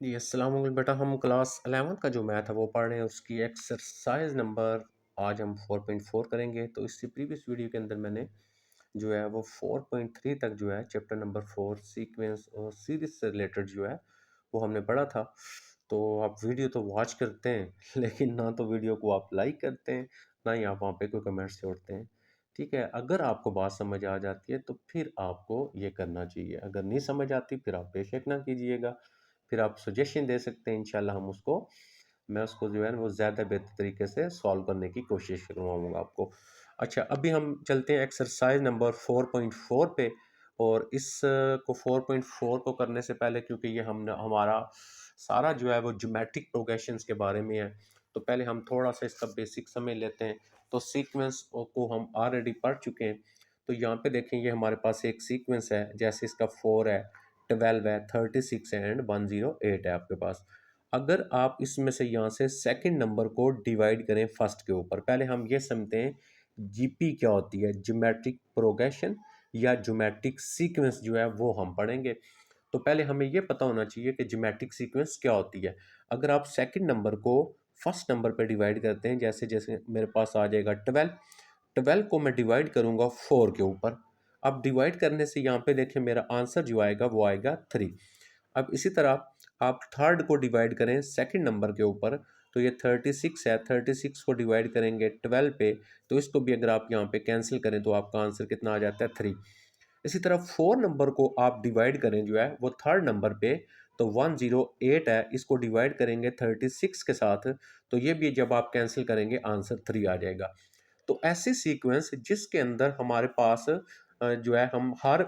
जी, अस्सलाम वालेकुम बेटा। हम क्लास 11 का जो मैथ है वो पढ़ रहे हैं, उसकी एक्सरसाइज नंबर आज हम 4.4 करेंगे। तो इससे प्रीवियस वीडियो के अंदर मैंने जो है वो 4.3 तक जो है चैप्टर नंबर 4 सीक्वेंस और सीरीज से रिलेटेड जो है वो हमने पढ़ा था। तो आप वीडियो तो वॉच करते हैं लेकिन ना तो वीडियो को आप लाइक करते हैं, ना ही आप वहाँ पे कोई कमेंट्स छोड़ते हैं। ठीक है, अगर आपको बात समझ आ जाती है तो फिर आपको ये करना चाहिए, अगर नहीं समझ आती फिर आप बेशक ना कीजिएगा। फिर आप सजेशन दे सकते हैं, इंशाल्लाह हम उसको मैं उसको जो है ना वो ज़्यादा बेहतर तरीके से सॉल्व करने की कोशिश करवाऊँगा आपको। अच्छा, अभी हम चलते हैं एक्सरसाइज नंबर 4.4 पे। और इस को 4.4 को करने से पहले, क्योंकि ये हमने हमारा सारा जो है वो ज्योमेट्रिक प्रोग्रेशंस के बारे में है, तो पहले हम थोड़ा सा इसका बेसिक समझ लेते हैं। तो सीक्वेंस को हम ऑलरेडी पढ़ चुके हैं। तो यहाँ पे देखें, ये हमारे पास एक सीक्वेंस है, जैसे इसका 4 है, 12 है, 36 है एंड 108 है आपके पास। अगर आप इसमें से यहाँ से सेकंड नंबर को डिवाइड करें फर्स्ट के ऊपर, पहले हम ये समझते हैं जीपी क्या होती है, ज्योमेट्रिक प्रोग्रेशन या ज्योमेट्रिक सीक्वेंस जो है वो हम पढ़ेंगे। तो पहले हमें ये पता होना चाहिए कि ज्योमेट्रिक सीक्वेंस क्या होती है। अगर आप सेकंड नंबर को फर्स्ट नंबर पर डिवाइड करते हैं, जैसे जैसे मेरे पास आ जाएगा 12, 12 को मैं डिवाइड करूंगा 4 के ऊपर। अब डिवाइड करने से यहाँ पे देखें मेरा आंसर जो आएगा वो आएगा 3। अब इसी तरह आप थर्ड को डिवाइड करें सेकंड नंबर के ऊपर, तो ये 36 है, 36 को डिवाइड करेंगे 12 पे, तो इसको भी अगर आप यहाँ पे कैंसिल करें तो आपका आंसर कितना आ जाता है 3। इसी तरह 4 नंबर को आप डिवाइड करें जो है वो थर्ड नंबर पे, तो 108 है, इसको डिवाइड करेंगे 36 के साथ, तो ये भी जब आप कैंसिल करेंगे आंसर 3 आ जाएगा। तो ऐसी सीक्वेंस जिसके अंदर हमारे पास जो है हम हर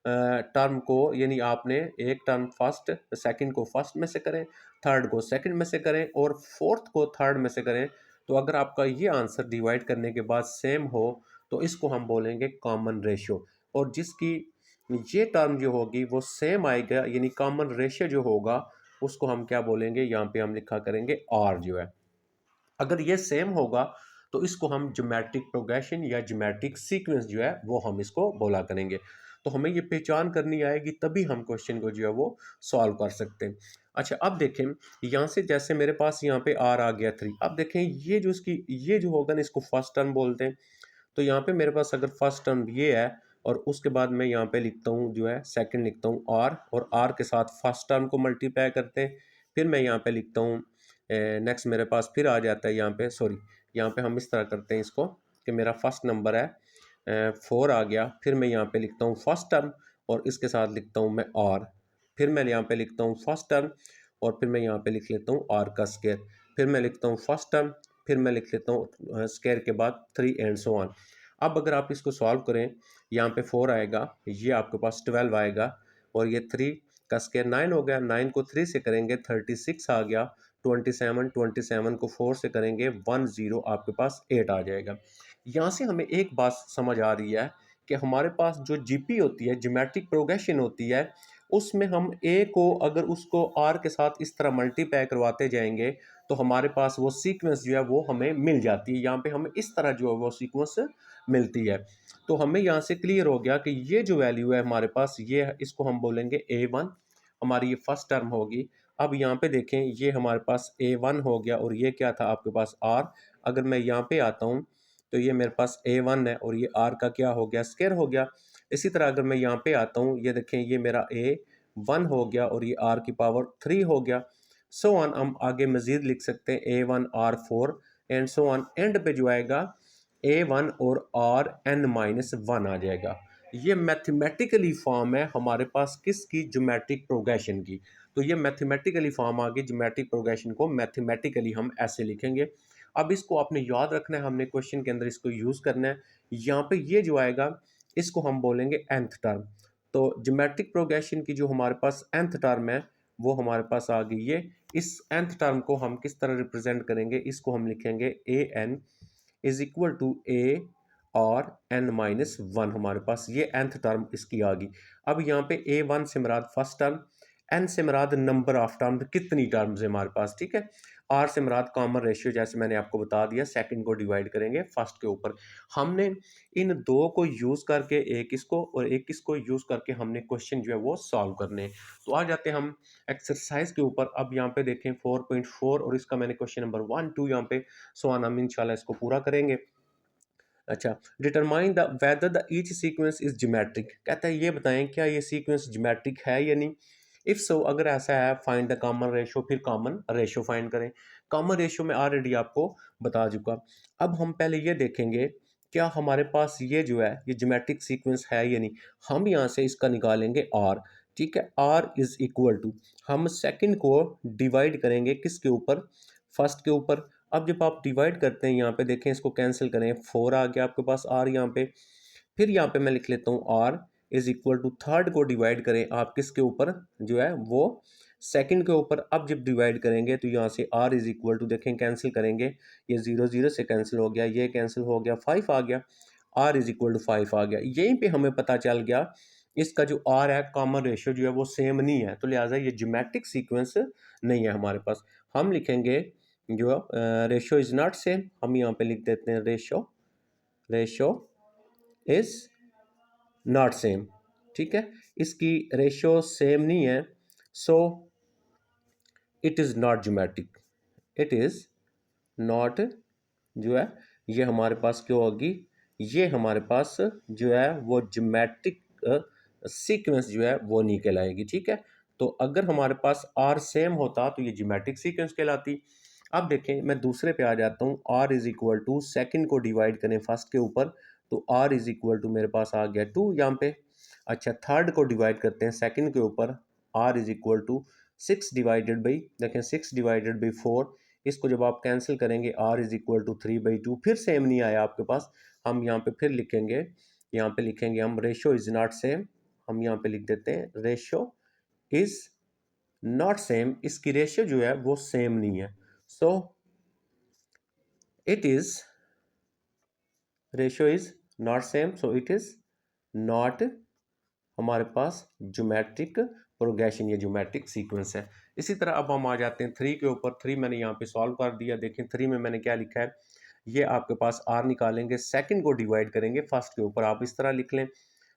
टर्म को, यानी आपने एक टर्म फर्स्ट, सेकंड को फर्स्ट में से करें, थर्ड को सेकंड में से करें और फोर्थ को थर्ड में से करें, तो अगर आपका ये आंसर डिवाइड करने के बाद सेम हो तो इसको हम बोलेंगे कॉमन रेशियो। और जिसकी ये टर्म जो होगी वो सेम आएगा, यानी कॉमन रेशियो जो होगा उसको हम क्या बोलेंगे, यहाँ पे हम लिखा करेंगे आर जो है। अगर ये सेम होगा तो इसको हम ज्योमेट्रिक प्रोग्रेशन या ज्योमेट्रिक सीक्वेंस जो है वो हम इसको बोला करेंगे। तो हमें ये पहचान करनी आएगी, तभी हम क्वेश्चन को जो है वो सॉल्व कर सकते हैं। अच्छा, अब देखें यहाँ से, जैसे मेरे पास यहाँ पे आर आ गया 3। अब देखें ये जो इसकी ये जो होगा ना, इसको फर्स्ट टर्म बोलते हैं। तो यहाँ पे मेरे पास अगर फर्स्ट टर्म ये है और उसके बाद मैं यहाँ पे लिखता हूँ जो है सेकंड लिखता हूँ आर, और आर के साथ फर्स्ट टर्म को मल्टीप्लाई करते हैं, फिर मैं यहाँ पे लिखता हूँ नेक्स्ट मेरे पास फिर आ जाता है यहाँ पे, सॉरी, यहाँ पे हम इस तरह करते हैं इसको कि मेरा फर्स्ट नंबर है 4 आ गया, फिर मैं यहाँ पे लिखता हूँ फर्स्ट टर्म और इसके साथ लिखता हूँ मैं आर, फिर मैं यहाँ पे लिखता हूँ फर्स्ट टर्म और फिर मैं यहाँ पे लिख लेता हूँ आर का स्केयर, फिर मैं लिखता हूँ फर्स्ट टर्म, फिर मैं लिख लेता हूँ स्केयर के बाद 3 एंड सो ऑन। अब अगर आप इसको सॉल्व करें, यहाँ पे 4 आएगा, ये आपके पास 12 आएगा और ये 3 का स्केयर 9 हो गया, 9 को 3 से करेंगे 36 आ गया, 27 को 4 से करेंगे 10 आपके पास 8 आ जाएगा। यहाँ से हमें एक बात समझ आ रही है कि हमारे पास जो जीपी होती है, ज्योमेट्रिक प्रोग्रेशन होती है, उसमें हम ए को अगर उसको आर के साथ इस तरह मल्टीप्लाई करवाते जाएंगे तो हमारे पास वो सीक्वेंस जो है वो हमें मिल जाती है। यहाँ पे हमें इस तरह जो है वो सीक्वेंस मिलती है। तो हमें यहाँ से क्लियर हो गया कि ये जो वैल्यू है हमारे पास ये है, इसको हम बोलेंगे A1, हमारी ये फर्स्ट टर्म होगी। अब यहाँ पे देखें, ये हमारे पास A1 हो गया और ये क्या था आपके पास R। अगर मैं यहाँ पे आता हूँ तो ये मेरे पास A1 है और ये R का क्या हो गया, स्क्वायर हो गया। इसी तरह अगर मैं यहाँ पे आता हूँ, ये देखें ये मेरा A1 हो गया और ये R की पावर 3 हो गया। सो ऑन, हम आगे मजीद लिख सकते हैं A1 R4 and so on, and पे जो आएगा A1 और Rn-1 आ जाएगा। ये मैथमेटिकली फॉर्म है हमारे पास किसकी, ज्योमेट्रिक प्रोग्रेशन की। तो ये मैथमेटिकली फॉर्म आ गई, ज्योमेट्रिक प्रोग्रेशन को मैथमेटिकली हम ऐसे लिखेंगे। अब इसको आपने याद रखना है, हमने क्वेश्चन के अंदर इसको यूज़ करना है। यहाँ पे ये जो आएगा इसको हम बोलेंगे nth टर्म। तो ज्योमेट्रिक प्रोग्रेशन की जो हमारे पास nth टर्म है वो हमारे पास आ गई। ये इस nth टर्म को हम किस तरह रिप्रेजेंट करेंगे, इसको हम लिखेंगे an इज इक्वल टू ए और n-1, हमारे पास ये nth टर्म इसकी आ गई। अब यहाँ पे A1 से मुराद फर्स्ट टर्म, एन से मुराद नंबर ऑफ टर्म्स, कितनी टर्म्स है हमारे पास, ठीक है। आर से मुराद कॉमन रेशियो, जैसे मैंने आपको बता दिया, सेकंड को डिवाइड करेंगे फर्स्ट के ऊपर। हमने इन दो को यूज़ करके, एक इसको और एक इसको यूज़ करके हमने क्वेश्चन जो है वो सॉल्व करने हैं। तो आ जाते हैं हम एक्सरसाइज के ऊपर। अब यहाँ पे देखें 4.4 और इसका मैंने क्वेश्चन नंबर 1 2 यहाँ पे सो हम इंशाल्लाह इसको पूरा करेंगे। अच्छा, determine the whether the each sequence is geometric, कहता है ये बताएं क्या ये सीक्वेंस ज्योमेट्रिक है या नहीं। इफ सो, अगर ऐसा है, फाइंड द कॉमन रेशो, फिर कॉमन रेशो फाइंड करें। कॉमन रेशो में ऑलरेडी आपको बता चुका। अब हम पहले ये देखेंगे क्या हमारे पास ये जो है ये ज्योमेट्रिक सीक्वेंस है या नहीं। हम यहाँ से इसका निकालेंगे आर, ठीक है। आर इज इक्वल टू, हम सेकंड को डिवाइड करेंगे किसके ऊपर, फर्स्ट के ऊपर। अब जब आप डिवाइड करते हैं यहाँ पे देखें, इसको कैंसिल करें, 4 आ गया आपके पास आर यहाँ पे। फिर यहाँ पे मैं लिख लेता हूँ R is equal to, third को डिवाइड करें आप किसके ऊपर, जो है वो सेकंड के ऊपर। अब जब डिवाइड करेंगे तो यहाँ से आर इज इक्वल टू, देखें कैंसिल करेंगे, ये 0 0 से कैंसिल हो गया, ये कैंसिल हो गया, 5 आ गया, आर इज इक्वल टू 5 आ गया। यहीं पे हमें पता चल गया इसका जो आर है, कॉमन रेशियो जो है वो सेम नहीं है, तो लिहाजा ये ज्योमेट्रिक सीक्वेंस नहीं है हमारे पास। हम लिखेंगे जो रेशो इज नॉट सेम, हम यहाँ पे लिख देते हैं ratio, ratio is not same, ठीक है। इसकी रेशो सेम नहीं है, so it is not geometric, it is not, जो है ये हमारे पास क्यों होगी, ये हमारे पास जो है वो ज्योमेट्रिक सीक्वेंस जो है वो नहीं कहलाएगी, ठीक है। तो अगर हमारे पास आर सेम होता तो ये ज्योमेट्रिक सीक्वेंस कहलाती। अब देखें मैं दूसरे पे आ जाता हूँ, R is equal to, second को डिवाइड करें फर्स्ट के ऊपर, तो आर इज इक्वल टू मेरे पास आ गया 2 यहाँ पे। अच्छा, थर्ड को डिवाइड करते हैं सेकेंड के ऊपर, R is equal to 6 divided by, देखें 6 डिवाइडेड बाई 4, इसको जब आप कैंसिल करेंगे आर इज इक्वल टू 3/2, फिर सेम नहीं आया आपके पास। हम यहाँ पे फिर लिखेंगे, यहाँ पे लिखेंगे हम रेशो इज नॉट सेम, हम यहाँ पे लिख देते हैं रेशो इज नॉट सेम, इसकी रेशियो जो है वो सेम नहीं है, सो it is, ratio is not same, so it is not हमारे पास ज्योमेट्रिक प्रोग्रेशन, ये ज्योमेट्रिक सीक्वेंस है। इसी तरह अब हम आ जाते हैं 3 के ऊपर। 3 मैंने यहाँ पे सॉल्व कर दिया, देखें 3 में मैंने क्या लिखा है, ये आपके पास आर निकालेंगे, सेकंड को डिवाइड करेंगे फर्स्ट के ऊपर, आप इस तरह लिख लें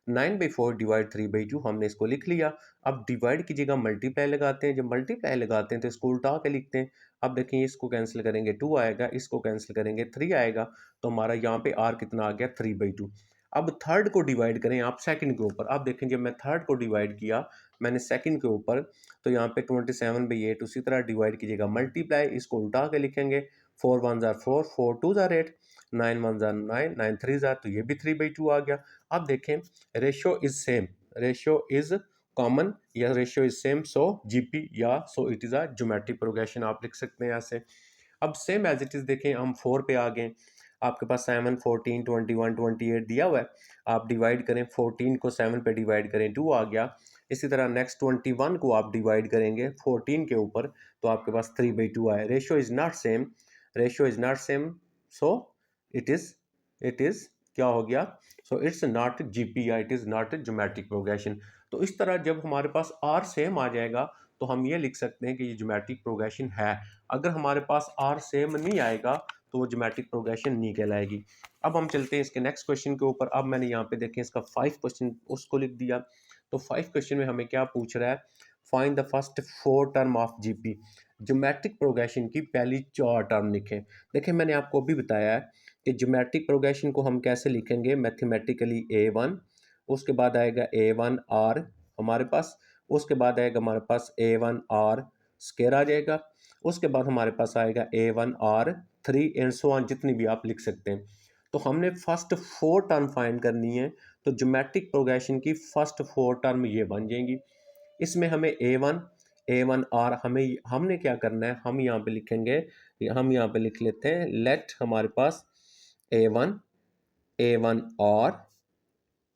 9/4 डिवाइड 3/2, हमने इसको लिख लिया। अब डिवाइड की जगह मल्टीप्लाई लगाते हैं, जब मल्टीप्लाई लगाते हैं तो इसको उल्टा के लिखते हैं। अब देखें इसको कैंसिल करेंगे 2 आएगा, इसको कैंसिल करेंगे 3 आएगा, तो हमारा यहाँ पे आर कितना आ गया 3/2। अब थर्ड को डिवाइड करें आप सेकंड के ऊपर, अब देखें जब मैं थर्ड को डिवाइड किया मैंने सेकंड के ऊपर, तो यहाँ पे 27/8, उसी तरह डिवाइड कीजिएगा मल्टीप्लाई, इसको उल्टा के लिखेंगे, 4 1 जार 4, 4 2 जार 8, 9 1 जार 9, 9 3 जार, तो ये भी 3/2 आ गया। अब देखें ratio is same, ratio is common या ratio is same, so GP या so it is a geometric progression आप लिख सकते हैं ऐसे। अब सेम एज इट इज देखें हम 4 पे आ गए, आपके पास 7 14 21 28 दिया हुआ है, आप डिवाइड करें 14 को 7 पे डिवाइड करें 2 आ गया। इसी तरह नेक्स्ट 21 को आप डिवाइड करेंगे 14 के ऊपर, तो आपके पास 3/2 आए। Ratio is not same, ratio is not same, so it is क्या हो गया, so it's not GPI, it is not geometric progression. तो इस तरह जब हमारे पास आर सेम आ जाएगा तो हम ये लिख सकते हैं कि ये ज्योमेट्रिक प्रोग्रेशन है। अगर हमारे पास आर सेम नहीं आएगा तो वो ज्योमेट्रिक प्रोग्रेशन नहीं कहलाएगी। अब हम चलते हैं इसके नेक्स्ट क्वेश्चन के ऊपर। अब मैंने यहाँ पे देखें इसका 5 क्वेश्चन उसको लिख दिया। तो 5 क्वेश्चन में हमें क्या पूछ रहा है, find the first 4 term of GP, geometric progression की पहली 4 टर्म लिखें। देखें मैंने आपको अभी बताया है कि ज्योमेट्रिक प्रोग्रेशन को हम कैसे लिखेंगे, मैथमेटिकली A1, उसके बाद आएगा A1R हमारे पास, उसके बाद आएगा हमारे पास A1R स्केयर आ जाएगा, उसके बाद हमारे पास आएगा A1R3 एंड सो ऑन, जितनी भी आप लिख सकते हैं। तो हमने फर्स्ट 4 टर्म फाइंड करनी है, तो ज्योमेट्रिक प्रोग्रेशन की फर्स्ट 4 टर्म ये बन जाएंगी। इसमें हमें A1R हमें हमने क्या करना है, हम यहाँ पे लिखेंगे, हम यहाँ पे लिख लेते हैं लेट हमारे पास A1 A1R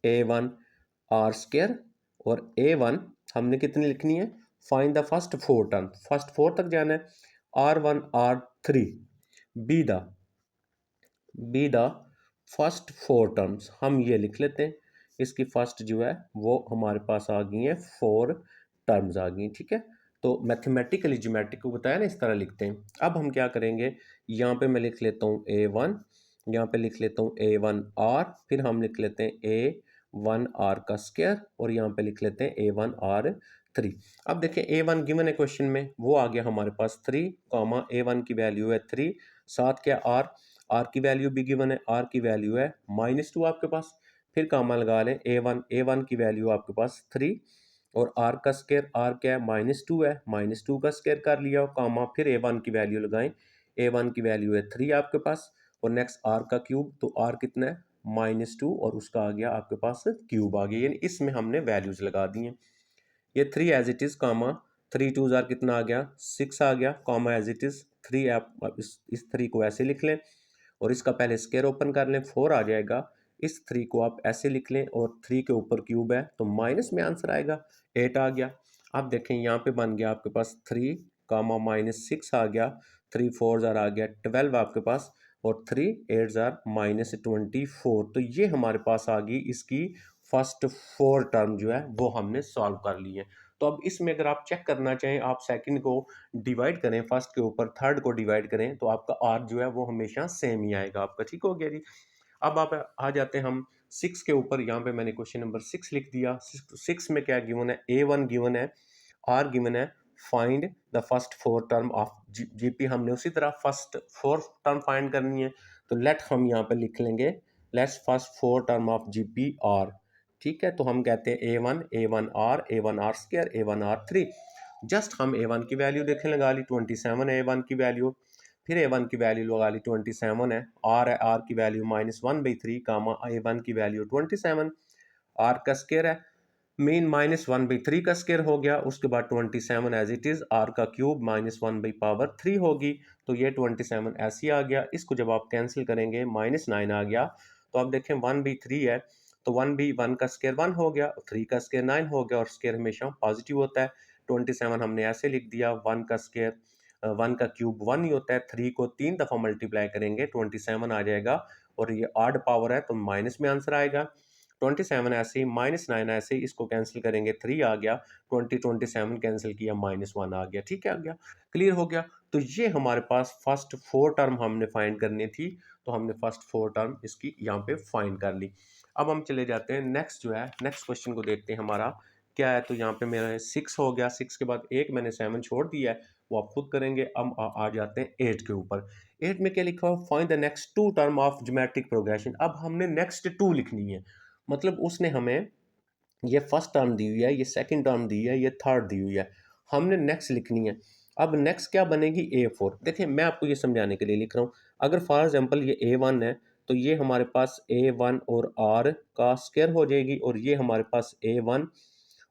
A1R स्केयर और A1 हमने कितनी लिखनी है, find the first 4 term, first 4 तक जाना है। R1R3 be the first 4 terms, हम ये लिख लेते हैं। इसकी फर्स्ट जो है वो हमारे पास आ गई है 4 टर्म्स आ गई, ठीक है। तो मैथमेटिकली ज्योमेट्रिक को बताया ना, इस तरह लिखते हैं। अब हम क्या करेंगे, यहाँ पे मैं लिख लेता हूँ A1, यहाँ पे लिख लेता हूँ A1R, फिर हम लिख लेते हैं A1R का स्क्वायर, और यहाँ पे लिख लेते हैं A1R3। अब देखें A1 गिवन है क्वेश्चन में, वो आ गया हमारे पास 3, कॉमा A1 की वैल्यू है 3, साथ क्या R की वैल्यू भी गिवन है, R की वैल्यू है -2 आपके पास, फिर कॉमा लगा लें A1 की वैल्यू आपके पास 3, और R का स्क्वायर, R क्या है -2 है, -2 का स्क्वायर कर लिया, कॉमा फिर A1 की वैल्यू लगाएं, A1 की वैल्यू है 3 आपके पास, और नेक्स्ट R का क्यूब, तो R कितना है -2, और उसका आ गया आपके पास क्यूब आ गया, यानी इसमें हमने वैल्यूज लगा दी हैं। ये 3 एज इट इज, कॉमा 3 2 जार कितना आ गया 6 आ गया, कॉमा एज इट इज 3, आप इस 3 को ऐसे लिख लें, और इसका पहले स्क्वायर ओपन कर लें, 4 आ जाएगा। इस 3 को आप ऐसे लिख लें, और 3 के ऊपर क्यूब है तो माइनस में आंसर आएगा, 8 आ गया। अब देखें यहाँ पे बन गया आपके पास 3, कामा -6 आ गया, 3 4 जार आ गया 12 आपके पास, और 3 8 जार -24। तो ये हमारे पास आ गई इसकी फर्स्ट 4 टर्म जो है वो हमने सॉल्व कर ली है। तो अब इसमें अगर आप चेक करना चाहें, आप सेकंड को डिवाइड करें फर्स्ट के ऊपर, थर्ड को डिवाइड करें, तो आपका आर जो है वो हमेशा सेम ही आएगा आपका, ठीक हो गया जी। अब आप आ जाते हैं हम 6 के ऊपर, यहाँ पे मैंने क्वेश्चन नंबर 6 लिख दिया। 6 में क्या गिवन है, A1 गिवन है, आर गिवन है, find the first 4 term of GP. हमने उसी तरह फर्स्ट 4 टर्म फाइंड करनी है, तो लेट हम यहाँ पे लिख लेंगे, let's first 4 term of GP R, ठीक है। तो हम कहते हैं A1 A1R A1R square A1R3। Just हम A1 की वैल्यू देखें, लगा ली 27 है A1 की वैल्यू, फिर A1 की वैल्यू लगा ली 27 है, R की वैल्यू -1/3, कामा A1 की वैल्यू 27, R का स्क्वायर है, मीन -1/3 का स्क्वायर हो गया, उसके बाद 27 एज इट इज, R का क्यूब -1/3 होगी, तो ये 27 ऐसे आ गया। इसको जब आप कैंसिल करेंगे -9 आ गया, तो आप देखें 1/3 है, तो 1 का स्क्वायर 1 हो गया, 3 का स्क्वायर 9 हो गया, और स्क्वायर हमेशा पॉजिटिव होता है। 27 हमने ऐसे लिख दिया, 1 का स्क्वायर 1 का क्यूब 1 ही होता है, 3 को 3 दफ़ा मल्टीप्लाई करेंगे 27 आ जाएगा, और ये ऑड पावर है तो माइनस में आंसर आएगा। 27 ऐसे ही, -9 ऐसे ही, इसको कैंसिल करेंगे 3 आ गया, 27 कैंसिल किया -1 आ गया, ठीक है, आ गया, क्लियर हो गया। तो ये हमारे पास फर्स्ट 4 टर्म हमने फाइंड करनी थी, तो हमने फर्स्ट 4 टर्म इसकी यहाँ पे फाइंड कर ली। अब हम चले जाते हैं नेक्स्ट, जो है नेक्स्ट क्वेश्चन को देखते हैं हमारा क्या है। तो यहाँ पे मेरा 6 हो गया, 6 के बाद एक मैंने 7 छोड़ दिया है, वो आप खुद करेंगे। अब आ जाते हैं 8 के ऊपर। 8 में क्या लिखा हुआ, find the next 2 term of geometric progression. अब हमने नेक्स्ट 2 लिखनी है, मतलब उसने हमें ये फर्स्ट टर्म दी हुई है, ये सेकंड टर्म दी है, ये थर्ड दी हुई है, हमने नेक्स्ट लिखनी है। अब नेक्स्ट क्या बनेगी, A4। देखिए मैं आपको ये समझाने के लिए लिख रहा हूँ, अगर फॉर एग्जांपल ये A1 है, तो ये हमारे पास A1 और R का स्क्वायर हो जाएगी, और ये हमारे पास A1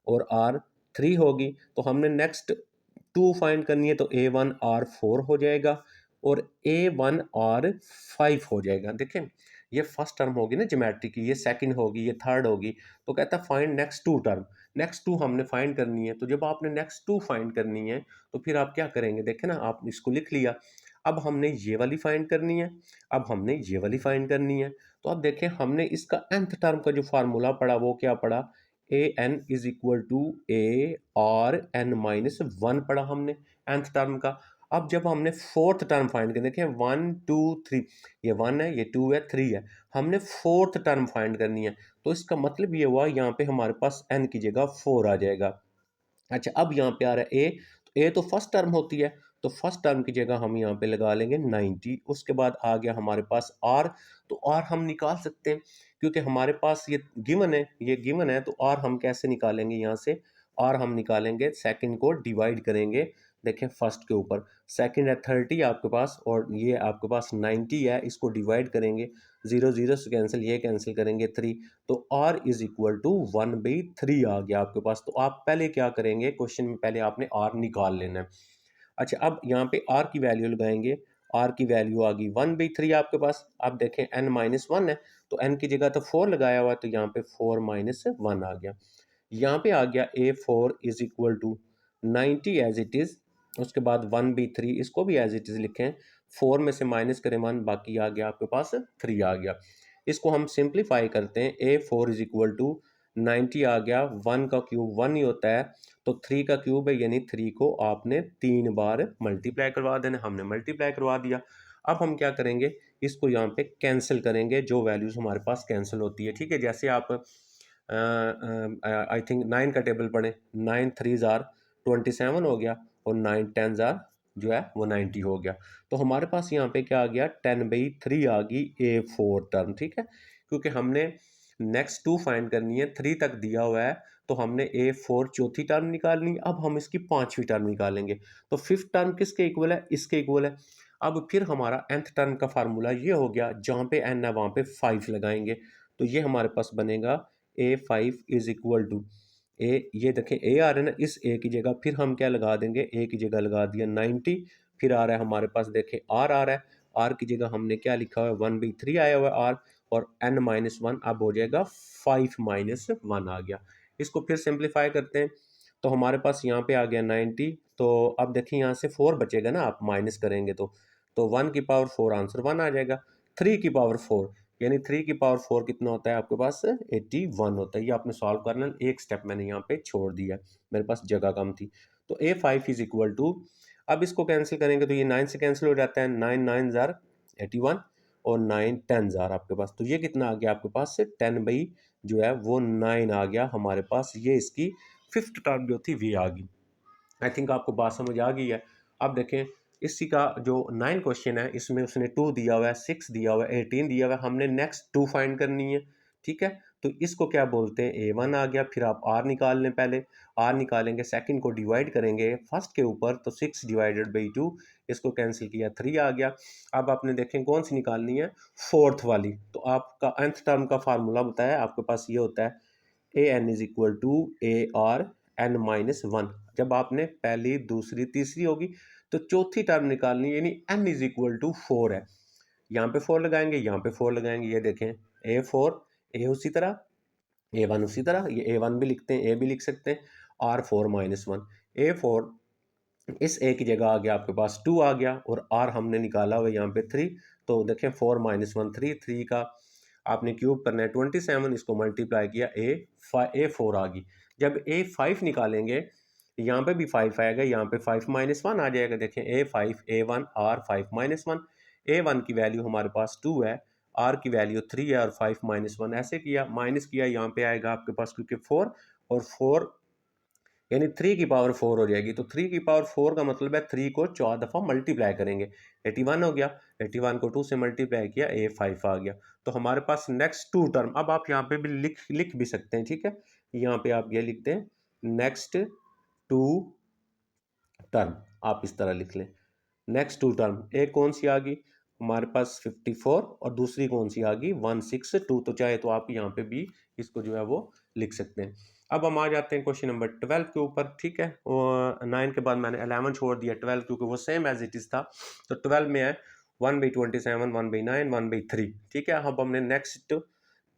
और R3 होगी। तो हमने नेक्स्ट 2 फाइंड करनी है, तो A1 R4 हो जाएगा, और A1 R5 हो जाएगा। देखें ये फर्स्ट टर्म होगी ना ज्योमेट्री की, ये सेकंड होगी, ये थर्ड होगी। तो कहता है फाइंड नेक्स्ट 2 टर्म, नेक्स्ट 2 हमने फाइंड करनी है। तो जब आपने नेक्स्ट 2 फाइंड करनी है, तो फिर आप क्या करेंगे, देखें ना, आप इसको लिख लिया। अब हमने ये वाली फाइंड करनी है, अब हमने ये वाली फाइंड करनी है। तो अब देखें हमने इसका nth टर्म का जो फार्मूला पढ़ा, वो क्या पढ़ा, an is equal to ARn-1 पढ़ा हमने nth टर्म का। अब जब हमने फोर्थ टर्म फाइंड कर, देखें 1 2 3, ये 1 है, ये 2 है, 3 है, हमने फोर्थ टर्म फाइंड करनी है। तो इसका मतलब ये हुआ, यहाँ पे हमारे पास n की जगह 4 आ जाएगा। अच्छा अब यहाँ पे आ रहा है ए, तो ए तो फर्स्ट टर्म होती है, तो फर्स्ट टर्म की जगह हम यहाँ पे लगा लेंगे 90। उसके बाद आ गया हमारे पास आर, तो आर हम निकाल सकते हैं क्योंकि हमारे पास ये गिवन है, ये गिवन है, तो आर हम कैसे निकालेंगे, यहाँ से आर हम निकालेंगे, सेकंड को डिवाइड करेंगे। देखें फर्स्ट के ऊपर, सेकंड है 30 आपके पास, और ये आपके पास 90 है, इसको डिवाइड करेंगे, 0 0 से कैंसिल, ये कैंसिल करेंगे 3, तो r इज इक्वल टू 1/3 आ गया आपके पास। तो आप पहले क्या करेंगे, क्वेश्चन में पहले आपने r निकाल लेना है। अच्छा अब यहाँ पे r की वैल्यू लगाएंगे, r की वैल्यू आ गई 1/3 आपके पास। अब देखें n-1 है, तो n की जगह तो 4 लगाया हुआ है, तो यहाँ पे 4-1 आ गया। यहाँ पे आ गया A4 is equal to 90 as it is, उसके बाद 1/3, इसको भी एज इट इज लिखें, 4 में से माइनस करें 1, बाकी आ गया आपके पास 3 आ गया। इसको हम सिंप्लीफाई करते हैं, A4 इज इक्वल टू 90 आ गया, 1 का क्यूब 1 ही होता है, तो 3 का क्यूब है, यानी 3 को आपने 3 बार मल्टीप्लाई करवा देना। हमने मल्टीप्लाई करवा दिया। अब हम क्या करेंगे, इसको यहाँ पे कैंसिल करेंगे, जो वैल्यूज़ हमारे पास कैंसिल होती है, ठीक है। जैसे आप आई थिंक 9 का टेबल पढ़ें, 9 3 ज़ार 27 हो गया, और 9 10 ज़ार जो है वो 90 हो गया। तो हमारे पास यहाँ पे क्या आ गया, 10/3 आ गई A4 टर्म, ठीक है। क्योंकि हमने नेक्स्ट 2 फाइंड करनी है, 3 तक दिया हुआ है, तो हमने A4 चौथी टर्म निकालनी है। अब हम इसकी 5वीं टर्म निकालेंगे, तो 5th टर्म किसके इक्वल है, इसके इक्वल है। अब फिर हमारा nth टर्म का फार्मूला ये हो गया, जहाँ पे n है वहाँ पे 5 लगाएंगे, तो ये हमारे पास बनेगा A5 इज इक्वल टू ए, ये देखें ए आ रहा है ना, इस ए की जगह फिर हम क्या लगा देंगे, ए की जगह लगा दिया 90। फिर आ रहा है हमारे पास, देखें आर आ रहा है, आर की जगह हमने क्या लिखा हुआ है, 1/3 आया हुआ है आर, और n-1 अब हो जाएगा 5-1 आ गया। इसको फिर सिंप्लीफाई करते हैं, तो हमारे पास यहाँ पे आ गया 90। तो अब देखिए यहाँ से 4 बचेगा ना, आप माइनस करेंगे तो 1 की पावर 4 आंसर 1 आ जाएगा। 3 की पावर 4, यानी 3 की पावर 4 कितना होता है आपके पास, 81 होता है। ये आपने सॉल्व करना, एक स्टेप मैंने यहाँ पे छोड़ दिया, मेरे पास जगह कम थी। तो A5 इज इक्वल टू, अब इसको कैंसिल करेंगे तो ये 9 से कैंसिल हो जाता है, 9 9 ज़ार 81, और 9 10 ज़ार आपके पास, तो ये कितना आ गया आपके पास से 10 बाई जो है वो 9 आ गया हमारे पास। ये इसकी 5th टर्म जो थी वी आ गई। आई थिंक आपको बात समझ आ गई है। अब देखें, इसी का जो 9 क्वेश्चन है, इसमें उसने 2 दिया हुआ है, 6 दिया हुआ है, 18 दिया हुआ है, हमने नेक्स्ट 2 फाइंड करनी है, ठीक है। तो इसको क्या बोलते हैं, A1 आ गया। फिर आप R निकाल लें, पहले R निकालेंगे, सेकंड को डिवाइड करेंगे फर्स्ट के ऊपर, तो 6/2, इसको कैंसिल किया 3 आ गया। अब आपने देखें कौन सी निकालनी है, 4th वाली। तो आपका nth टर्म का फार्मूला बताया आपके पास, ये होता है an is equal to AR n-1। जब आपने पहली दूसरी तीसरी होगी, तो चौथी टर्म निकालनी, यानी n इज इक्वल टू 4 है। यहाँ पे 4 लगाएंगे, यहाँ पे 4 लगाएंगे, ये देखें A4, A उसी तरह, A1 उसी तरह, ये A1 भी लिखते हैं, A भी लिख सकते हैं, R4-1, A4 इस ए की जगह आ गया आपके पास 2 आ गया, और आर हमने निकाला हुआ यहाँ पे 3। तो देखें 4-1 3 का आपने क्यूब करना है 27, इसको मल्टीप्लाई किया A4 आ गई। जब A5 निकालेंगे, यहाँ पे भी 5 आएगा, यहाँ पे 5-1 आ जाएगा। देखें A5 A1 R5-1, A1 की वैल्यू हमारे पास 2 है, R की वैल्यू 3 है, और 5-1 ऐसे किया, माइनस किया, यहाँ पे आएगा आपके पास क्योंकि 4 और 4, यानी 3 की पावर 4 हो जाएगी। तो 3 की पावर 4 का मतलब है 3 को 4 दफ़ा मल्टीप्लाई करेंगे, 81 हो गया, 81 को 2 से मल्टीप्लाई किया, A5 आ गया। तो हमारे पास नेक्स्ट 2 टर्म, अब आप यहाँ पे भी लिख भी सकते हैं, ठीक है। यहाँ पे आप ये लिखते हैं नेक्स्ट 2 टर्म, आप इस तरह लिख लें, नेक्स्ट 2 टर्म। एक कौन सी आ गई हमारे पास 54, और दूसरी कौन सी आ गई 162। तो चाहे तो आप यहाँ पे भी इसको जो है वो लिख सकते हैं। अब हम आ जाते हैं क्वेश्चन नंबर 12 के ऊपर, ठीक है। 9 के बाद मैंने 11 छोड़ दिया, 12 क्योंकि वो सेम एज इट इज़ था। तो 12 में है 1/27, 1/9, 1/3, ठीक है। अब हमने नेक्स्ट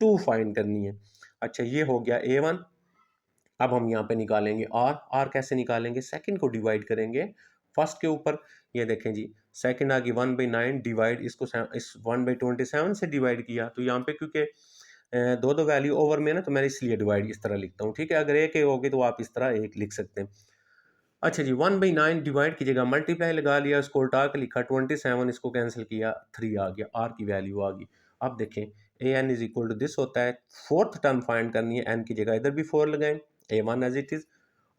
2 फाइंड करनी है। अच्छा, ये हो गया A1। अब हम यहाँ पे निकालेंगे आर। आर कैसे निकालेंगे, सेकंड को डिवाइड करेंगे फर्स्ट के ऊपर। ये देखें जी, सेकंड आ गई 1/9 डिवाइड, इसको इस 1/27 से डिवाइड किया, तो यहाँ पे क्योंकि दो दो वैल्यू ओवर में ना, तो मैं इसलिए डिवाइड इस तरह लिखता हूँ, ठीक है। अगर एक होगी तो आप इस तरह एक लिख सकते हैं। अच्छा जी, 1/9 डिवाइड की जगह मल्टीप्लाई लगा लिया, इसको उल्टा के लिखा 27, इसको कैंसिल किया 3 आ गया, आर की वैल्यू आ गई। अब देखें an is equal to this होता है, 4th टर्म फाइंड करनी है, n की जगह इधर भी 4 लगाएं, A1 as it is,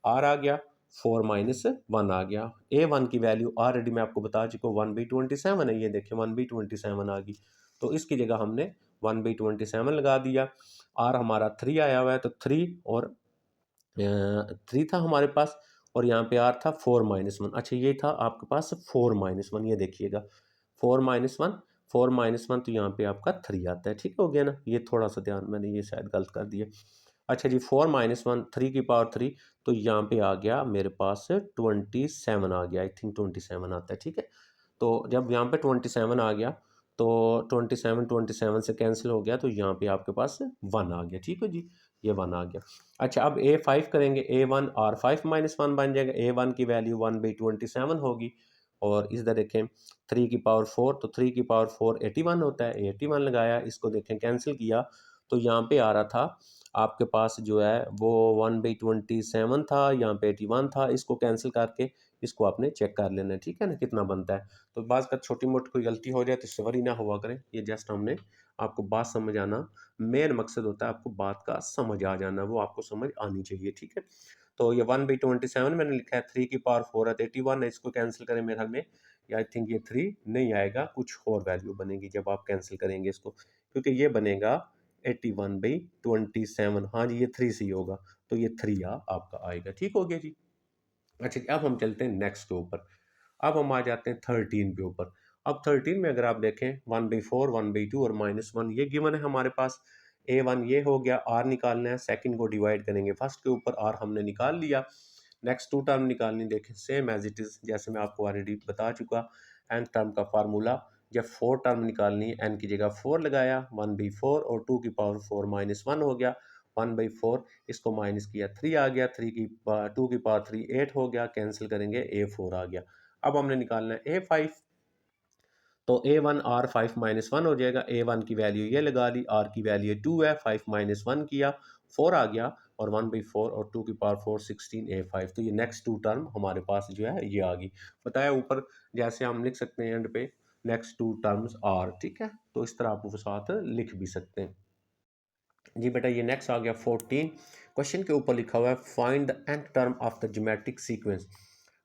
R आ गया, 4-1 आ गया। A1 की वैल्यू ऑलरेडी मैं आपको बता चुका हूँ 1/27 है, ये देखिए 1/27 आ गई। तो इसकी जगह हमने 1/27 लगा दिया। आर हमारा 3 आया हुआ है, तो 3 और 3 था हमारे पास, और यहाँ पे आर था 4-1। अच्छा, ये था आपके पास 4-1, ये देखिएगा 4-1, 4-1, तो यहाँ पे आपका 3 आता है, ठीक हो गया ना। ये थोड़ा सा ध्यान, मैंने ये शायद गलत कर दिया। अच्छा जी, 4-1, 3 की पावर 3, तो यहाँ पे आ गया मेरे पास 27 आ गया, आई थिंक 27 आता है, ठीक है। तो जब यहाँ पे 27 आ गया, तो 27 से कैंसिल हो गया, तो यहाँ पे आपके पास 1 आ गया, ठीक है जी, ये 1 आ गया। अच्छा, अब A5 करेंगे, A1 और 5-1 बन जाएगा। A1 की वैल्यू 1/27 होगी, और इधर देखें 3 की पावर 4, तो 3 की पावर 4 81 होता है, 81 लगाया, इसको देखें कैंसिल किया, तो यहाँ पे आ रहा था आपके पास जो है वो 1/27 था, यहाँ पे 81 था, इसको कैंसिल करके इसको आपने चेक कर लेना है, ठीक है ना, कितना बनता है। तो बाज़ का छोटी मोटी कोई गलती हो जाए तो इससे वरी ना हुआ करें, ये जस्ट हमने आपको बात समझ आना, मेन मकसद होता है आपको बात का समझ आ जाना, वो आपको समझ आनी चाहिए, ठीक है। तो ये 1/27 मैंने लिखा है, 3 की पावर 4 है तो 81 है, इसको कैंसिल करें मेरे ख्याल में आई थिंक ये 3 नहीं आएगा, कुछ और वैल्यू बनेगी जब आप कैंसिल करेंगे इसको, क्योंकि ये बनेगा 81/27। हाँ जी, ये 3 से ही होगा, तो ये 3 आपका आएगा, ठीक हो गया जी। अच्छा, अब हम चलते हैं नेक्स्ट के ऊपर। अब हम आ जाते हैं 13 के ऊपर। अब 13 में अगर आप देखें 1/4, 1/2 और -1 ये गिवन है हमारे पास। A1 ये हो गया, R निकालना है, सेकंड को डिवाइड करेंगे फर्स्ट के ऊपर, R हमने निकाल लिया। नेक्स्ट टू टर्म निकालनी, देखें सेम एज इट इज़, जैसे मैं आपको ऑलरेडी बता चुका। n टर्म का फार्मूला, जब 4 टर्म निकालनी है, n की जगह 4 लगाया, 1/4 और 2 की पावर 4 -1 हो गया, 1/4 इसको माइनस किया, 3 आ गया, 2 की पावर 3 8 हो गया, कैंसिल करेंगे A4 आ गया। अब हमने निकालना है A5, तो A1 R 5 -1 हो जाएगा। A1 की वैल्यू ये लगा ली, R की वैल्यू 2 है, 5 -1 किया, 4 आ गया, और 1/4 और 2 की पावर 4 16 A5। तो ये नेक्स्ट टू टर्म हमारे पास जो है ये आ गई। बताया ऊपर जैसे हम लिख सकते हैं एंड पे नेक्स्ट टू टर्म्स आर, ठीक है, तो इस तरह आप वो साथ लिख भी सकते हैं। जी बेटा, ये नेक्स्ट आ गया 14 क्वेश्चन के ऊपर लिखा हुआ है find the nth term of the geometric sequence.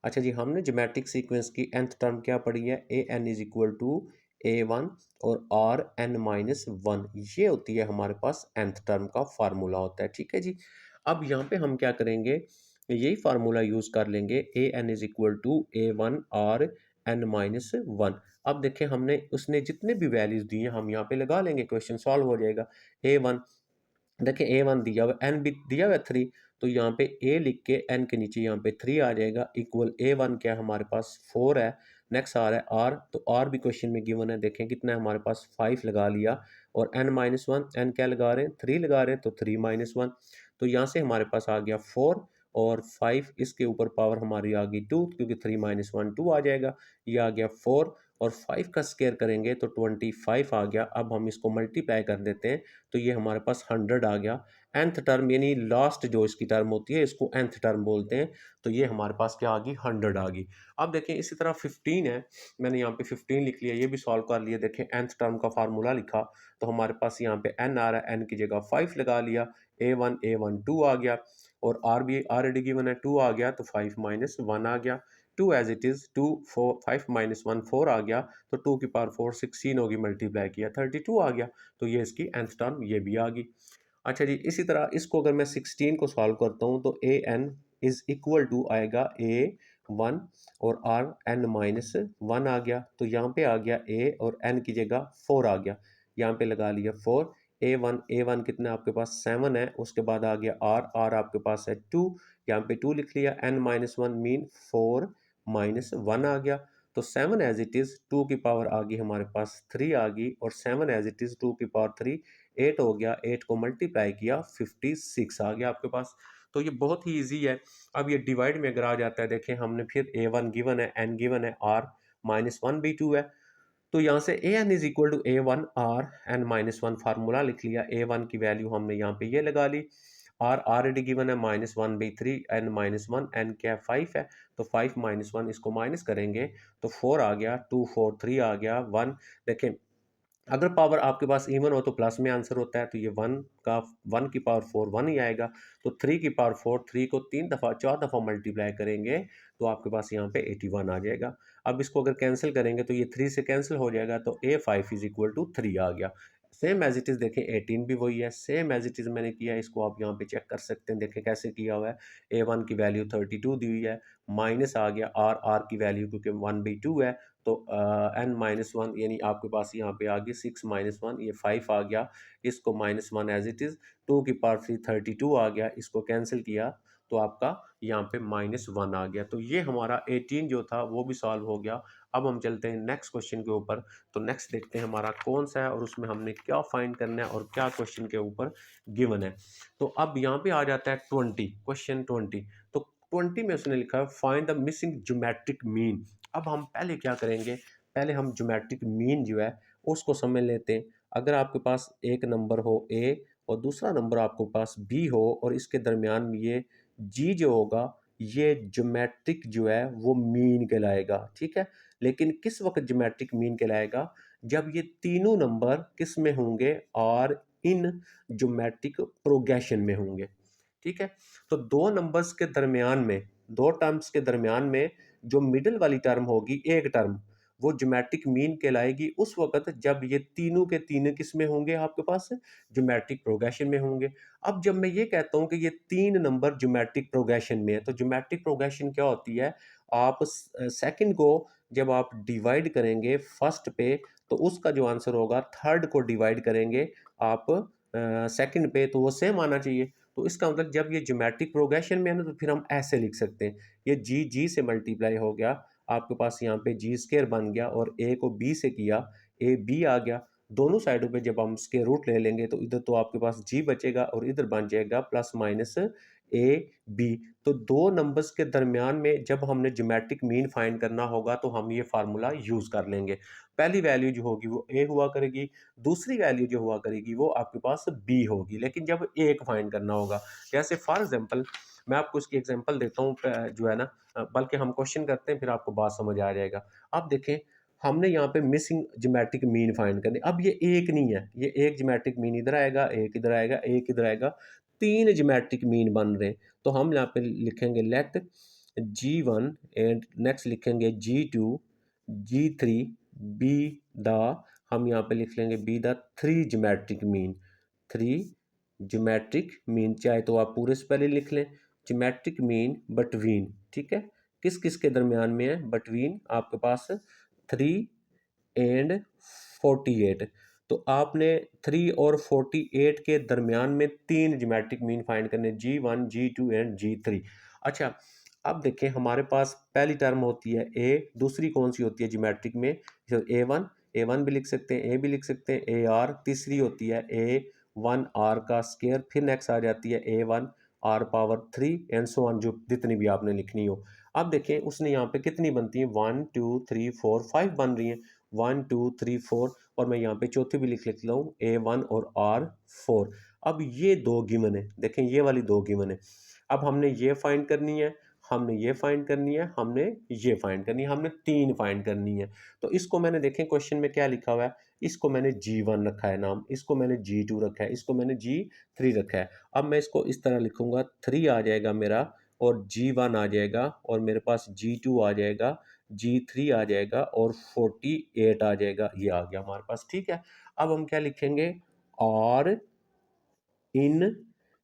अच्छा जी, हमने ज्योमेट्रिक सीक्वेंस की nth टर्म क्या पढ़ी है, A N is equal to A1 और आर एन माइनस वन, ये होती है हमारे पास nth टर्म का फार्मूला होता है, ठीक है जी। अब यहाँ पे हम क्या करेंगे, यही फार्मूला यूज कर लेंगे, A N is equal to A1 R N minus one. अब देखें हमने उसने जितने भी वैल्यूज दी हैं हम यहाँ पे लगा लेंगे, क्वेश्चन सॉल्व हो जाएगा। A1, देखिए A1 दिया हुआ, एन भी दिया हुआ 3, तो यहाँ पे A लिख के एन के नीचे यहाँ पे 3 आ जाएगा, इक्वल A1 क्या है हमारे पास 4 है। नेक्स्ट आ रहा है आर, तो आर भी क्वेश्चन में गिवन है, देखें कितना है हमारे पास 5 लगा लिया, और n-1, एन क्या लगा रहे हैं 3 लगा रहे हैं, तो 3-1, तो यहाँ से हमारे पास आ गया 4 और 5, इसके ऊपर पावर हमारी आ गई 2, क्योंकि 3-1 2 आ जाएगा, ये आ गया 4 और 5 का स्क्वायर करेंगे तो 25 आ गया। अब हम इसको मल्टीप्लाई कर देते हैं, तो ये हमारे पास 100 आ गया। nth टर्म यानी लास्ट जो इसकी टर्म होती है इसको nth टर्म बोलते हैं, तो ये हमारे पास क्या आ गई 100 आ गई। अब देखें इसी तरह 15 है, मैंने यहाँ पे 15 लिख लिया, ये भी सॉल्व कर लिया। देखें nth टर्म का फार्मूला लिखा, तो हमारे पास यहाँ पे n आ रहा है, n की जगह 5 लगा लिया, A1 2 आ गया, और R भी ऑलरेडी गिवन है 2 आ गया, तो 5 -1 आ गया, 2 एज इट इज़, 2 4 5 -1 4 आ गया, तो 2 की पावर 4 16 होगी, मल्टीप्लाई किया 32 आ गया, तो ये इसकी nth टर्म ये भी आ गई। अच्छा जी, इसी तरह इसको अगर मैं 16 को सॉल्व करता हूँ, तो A N is equal to आएगा A1 और आर एन माइनस वन आ गया, तो यहाँ पे आ गया A और n की जगह 4 आ गया, यहाँ पे लगा लिया 4। A1 कितना आपके पास 7 है, उसके बाद आ गया R आपके पास है 2, यहाँ पे 2 लिख लिया, n-1 मीन 4-1 आ गया, तो 7 एज इट इज़, 2 की पावर आ गई हमारे पास 3 आ गई, और 7 एज इट इज़ 2 की पावर 3 8 हो गया, 8 को मल्टीप्लाई किया 56 आ गया आपके पास। तो ये बहुत ही ईजी है। अब ये डिवाइड में अगर आ जाता है, देखें हमने फिर A1 गिवन है, n गिवन है, R -1/2 है, तो यहाँ से A N is equal to A1 R n-1 formula लिख लिया। A1 की वैल्यू हमने यहाँ पे ये लगा ली, R ऑलरेडी गिवन है -1/3, n-1, n क्या 5 है, तो 5 -1 इसको माइनस करेंगे तो 4 आ गया, 2 4 3 आ गया 1। देखें अगर पावर आपके पास इवन हो तो प्लस में आंसर होता है, तो ये 1 का 1 की पावर 4 1 ही आएगा, तो 3 की पावर 4 3 को 4 दफ़ा मल्टीप्लाई करेंगे तो आपके पास यहाँ पे 81 आ जाएगा। अब इसको अगर कैंसिल करेंगे तो ये 3 से कैंसिल हो जाएगा, तो A5 इज इक्वल टू 3 आ गया। सेम एज इट इज़, देखें 18 भी वही है, सेम एज इट इज़ मैंने किया है, इसको आप यहाँ पे चेक कर सकते हैं, देखें कैसे किया हुआ है। A1 की वैल्यू 32 दी हुई है, माइनस आ गया R की वैल्यू क्योंकि 1/2 है, तो n-1 यानी आपके पास यहाँ पे आ गया 6 -1, ये 5 आ गया, इसको -1 एज इट इज़, 2 की पावर 3 32 आ गया, इसको कैंसिल किया तो आपका यहाँ पे -1 आ गया। तो ये हमारा 18 जो था वो भी सॉल्व हो गया। अब हम चलते हैं नेक्स्ट क्वेश्चन के ऊपर, तो नेक्स्ट देखते हैं हमारा कौन सा है और उसमें हमने क्या फाइंड करना है और क्या क्वेश्चन के ऊपर गिवन है। तो अब यहाँ पे आ जाता है 20, क्वेश्चन 20। तो 20 में उसने लिखा है find the missing geometric mean. अब हम पहले क्या करेंगे, पहले हम ज्योमेट्रिक मीन जो है उसको समझ लेते हैं। अगर आपके पास एक नंबर हो A और दूसरा नंबर आपके पास बी हो और इसके दरमियान में ये जी जो होगा, ये ज्योमेट्रिक जो है वो मीन कहलाएगा, ठीक है। लेकिन किस वक्त ज्योमेट्रिक मीन कहलाएगा? जब ये तीनों नंबर किस में होंगे? और इन ज्योमेट्रिक प्रोग्रेशन में होंगे, ठीक है। तो दो नंबर्स के दरमियान में, दो टर्म्स के दरमियान में जो मिडिल वाली टर्म होगी, एक टर्म, वो ज्योमेट्रिक मीन कहलाएगी उस वक्त जब ये तीनों के तीनों किस में होंगे? आपके पास ज्योमेट्रिक प्रोग्रेशन में होंगे। अब जब मैं ये कहता हूं कि ये तीन नंबर ज्योमेट्रिक प्रोग्रेशन में है, तो ज्योमेट्रिक प्रोग्रेशन क्या होती है? आप सेकंड को जब आप डिवाइड करेंगे फर्स्ट पे, तो उसका जो आंसर होगा थर्ड को डिवाइड करेंगे आप सेकंड पे, तो वो सेम आना चाहिए। तो इसका मतलब जब ये ज्योमेट्रिक प्रोग्रेशन में है ना, तो फिर हम ऐसे लिख सकते हैं, ये जी जी से मल्टीप्लाई हो गया, आपके पास यहाँ पे जी स्क्वायर बन गया, और ए को बी से किया, ए बी आ गया। दोनों साइडों पे जब हम स्क्वायर रूट ले लेंगे, तो इधर तो आपके पास जी बचेगा और इधर बन जाएगा प्लस माइनस ए बी। तो दो नंबर्स के दरमियान में जब हमने ज्योमेट्रिक मीन फाइंड करना होगा, तो हम ये फार्मूला यूज कर लेंगे। पहली वैल्यू जो होगी वो ए हुआ करेगी, दूसरी वैल्यू जो हुआ करेगी वो आपके पास बी होगी, लेकिन जब एक फाइंड करना होगा। जैसे फॉर एग्जांपल मैं आपको इसकी एग्जांपल देता हूँ, जो है ना, बल्कि हम क्वेश्चन करते हैं फिर आपको बात समझ आ जाएगा। आप देखें, हमने यहाँ पे मिसिंग ज्योमेट्रिक मीन फाइंड करनी। अब ये एक नहीं है, ये एक ज्योमेट्रिक मीन इधर आएगा, एक इधर आएगा, एक इधर आएगा, तीन ज्योमेट्रिक मीन बन रहे हैं। तो हम यहाँ पे लिखेंगे लेट G1 एंड नेक्स्ट लिखेंगे G2, G3 बी द, हम यहाँ पे लिख लेंगे be the three geometric mean, three geometric mean, चाहे तो आप पूरे से पहले लिख लें ज्योमेट्रिक मीन बटवीन, ठीक है। किस किस के दरमियान में है? बटवीन आपके पास 3 और 48। तो आपने 3 और 48 के दरमियान में तीन ज्योमेट्रिक मीन फाइंड करने, G1, G2 एंड G3। अच्छा, अब देखें, हमारे पास पहली टर्म होती है ए, दूसरी कौन सी होती है ज्योमेट्रिक में? A1, A1 भी लिख सकते हैं, ए भी लिख सकते हैं, ए आर, तीसरी होती है A1 R का स्केयर, फिर नेक्स्ट आ जाती है A1 R⁻³ and so on, जो जितनी भी आपने लिखनी हो। अब देखें उसने यहाँ पे कितनी बनती है, 1 2 3 4 5 बन रही हैं, 1 2 3 4, और मैं यहाँ पे चौथी भी लिख लेता हूँ A1 और R4। अब ये दो गिवन है, देखें ये वाली दो गिवन है। अब हमने ये फाइंड करनी है, हमने ये फाइंड करनी है, हमने ये फाइंड करनी है, हमने तीन फाइंड करनी है। तो इसको मैंने, देखें क्वेश्चन में क्या लिखा हुआ है, इसको मैंने G1 रखा है नाम, इसको मैंने G2 रखा है, इसको मैंने G3 रखा है। अब मैं इसको इस तरह लिखूंगा, 3 आ जाएगा मेरा, और G1 आ जाएगा, और मेरे पास G2 आ जाएगा, G3 आ जाएगा, और 48 आ जाएगा, ये आ गया हमारे पास, ठीक है। अब हम क्या लिखेंगे, और इन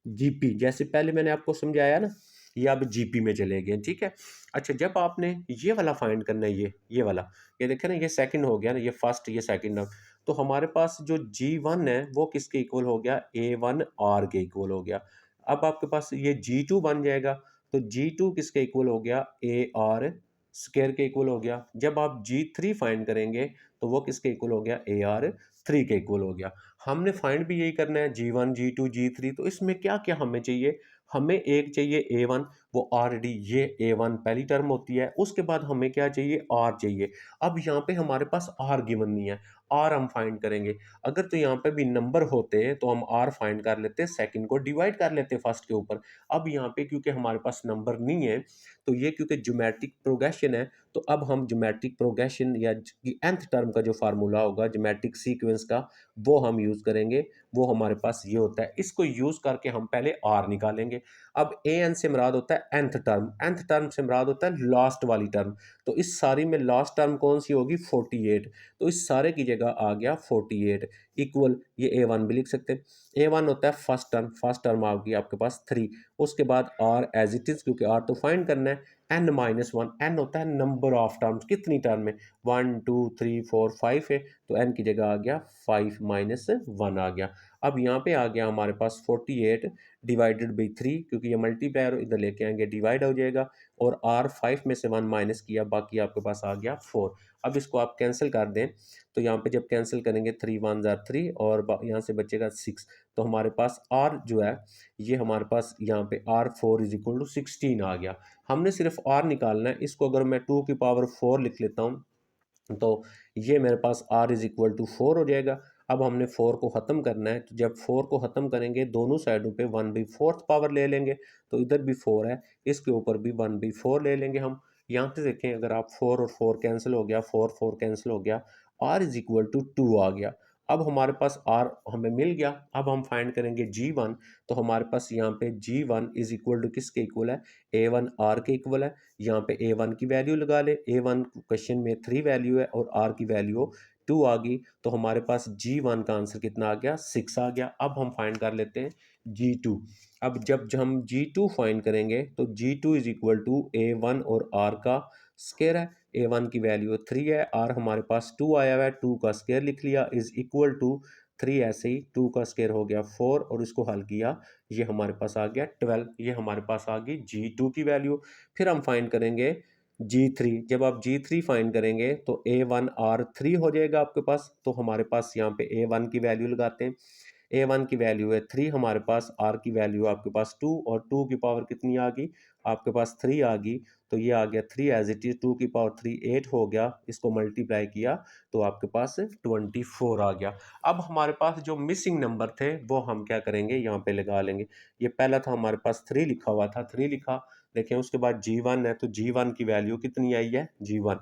जीपी, जैसे पहले मैंने आपको समझाया ना, ये अब जीपी में चले गए, ठीक है। अच्छा, जब आपने ये वाला फाइंड करना है, ये वाला, ये देखे ना, ये सेकंड हो गया ना, ये फर्स्ट, ये सेकंड अब, तो हमारे पास जो G1 है वो किसके इक्वल हो गया? A1 R के इक्वल हो गया। अब आपके पास ये G2 बन जाएगा, तो G2 किसके इक्वल हो गया? AR स्क्वायर के इक्वल हो गया। जब आप G3 फाइंड करेंगे, तो वो किसके इक्वल हो गया? AR3 के इक्वल हो गया। हमने फाइंड भी यही करना है, G1 G2 G3। तो इसमें क्या क्या हमें चाहिए? हमें एक चाहिए A1, वो ऑलरेडी ये A1 पहली टर्म होती है, उसके बाद हमें क्या चाहिए? R चाहिए। अब यहाँ पे हमारे पास R गिवन नहीं है, R हम फाइंड करेंगे। अगर तो यहाँ पे भी नंबर होते तो हम R फाइंड कर लेते, सेकंड को डिवाइड कर लेते फर्स्ट के ऊपर। अब यहाँ पे क्योंकि हमारे पास नंबर नहीं है, तो ये क्योंकि ज्योमेट्रिक प्रोग्रेशन है, तो अब हम ज्योमेट्रिक प्रोग्रेशन या nth टर्म का जो फार्मूला होगा ज्योमेट्रिक सीक्वेंस का, वो हम यूज़ करेंगे। वो हमारे पास ये होता है, इसको यूज़ करके हम पहले R निकालेंगे। अब an से मुराद होता है nth टर्म, nth टर्म से मुराद होता है लास्ट वाली टर्म। तो इस सारी में लास्ट टर्म कौन सी होगी? 48। तो इस सारे की जगह आ गया 48 इक्वल, ये A1 भी लिख सकते हैं। A1 होता है फर्स्ट टर्म, फर्स्ट टर्म आ गई आपके पास 3। उसके बाद R एज इट इज़, क्योंकि R तो फाइंड करना है, n-1, n होता है नंबर ऑफ टर्म्स, कितनी टर्म है, 1 2 3 4 5 है, तो n की जगह आ गया 5 माइनस 1 आ गया। अब यहाँ पे आ गया हमारे पास 48 डिवाइडेड बाई 3, क्योंकि ये मल्टीप्लायर इधर लेके आएंगे डिवाइड हो जाएगा, और R 5 में से 1 माइनस किया, बाकी आपके पास आ गया 4। अब इसको आप कैंसिल कर दें, तो यहाँ पे जब कैंसिल करेंगे 3 1 जार 3, और यहाँ से बचेगा 6। तो हमारे पास R जो है, ये हमारे पास यहाँ पे R4 इज इक्वल टू 16 आ गया। हमने सिर्फ R निकालना है, इसको अगर मैं 2 की पावर 4 लिख लेता हूँ, तो ये मेरे पास R इज इक्वल टू 4 हो जाएगा। अब हमने 4 को ख़त्म करना है, तो जब 4 को ख़त्म करेंगे दोनों साइडों पे 1/4 पावर ले लेंगे, तो इधर भी 4 है, इसके ऊपर भी 1/4 ले लेंगे हम। यहाँ पे देखें, अगर आप 4 और 4 कैंसिल हो गया, 4 4 कैंसिल हो गया, r इज इक्वल टू 2 आ गया। अब हमारे पास r हमें मिल गया। अब हम फाइंड करेंगे g1, तो हमारे पास यहाँ पे g1 इज इक्वल टू किसके इक्वल है, a1 r के इक्वल है। यहाँ पे a1 की वैल्यू लगा ले, a1 क्वेश्चन में 3 वैल्यू है और r की वैल्यू 2 आ गई, तो हमारे पास g1 का आंसर कितना आ गया, 6 आ गया। अब हम फाइंड कर लेते हैं g2। अब जब हम g2 फाइंड करेंगे तो g2 is equal to a1 और r का स्केयर है। a1 की वैल्यू 3 है, r हमारे पास 2 आया हुआ है, 2 का स्केयर लिख लिया इज इक्वल टू 3, ऐसे ही 2 का स्केयर हो गया 4 और इसको हल किया, ये हमारे पास आ गया 12। ये हमारे पास आ गई g2 की वैल्यू। फिर हम फाइंड करेंगे g3। जब आप g3 फाइंड करेंगे तो a1 r3 हो जाएगा आपके पास, तो हमारे पास यहाँ पे a1 की वैल्यू लगाते हैं। a1 की वैल्यू है 3 हमारे पास, r की वैल्यू आपके पास 2 और 2 की पावर कितनी आ गई आपके पास 3 आ गई, तो ये आ गया 3 एज इट इज, 2 की पावर 3 8 हो गया, इसको मल्टीप्लाई किया तो आपके पास 24 आ गया। अब हमारे पास जो मिसिंग नंबर थे वो हम क्या करेंगे, यहाँ पे लगा लेंगे। ये पहला था हमारे पास 3 लिखा हुआ था, 3 लिखा, देखें उसके बाद g1 है, तो g1 की वैल्यू कितनी आई है, g1,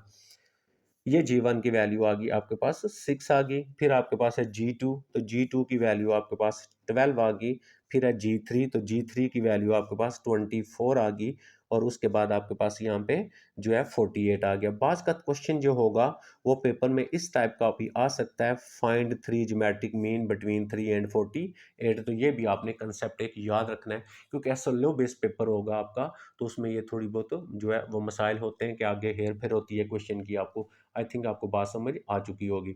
ये g1 की वैल्यू आ गई आपके पास 6 आ गई। फिर आपके पास है g2, तो g2 की वैल्यू आपके पास 12 आ गई। फिर है g3, तो g3 की वैल्यू आपके पास 24 आ गई और उसके बाद आपके पास यहाँ पे जो है 48 आ गया। बाज का क्वेश्चन जो होगा वो पेपर में इस टाइप का भी आ सकता है, find 3 geometric mean between 3 and 48। तो ये भी आपने कंसेप्ट एक याद रखना है, क्योंकि ऐसा लो बेस पेपर होगा आपका, तो उसमें ये थोड़ी बहुत जो है वो मसाइल होते हैं कि आगे हेर फेर होती है क्वेश्चन की। आपको आई थिंक आपको बात समझ आ चुकी होगी।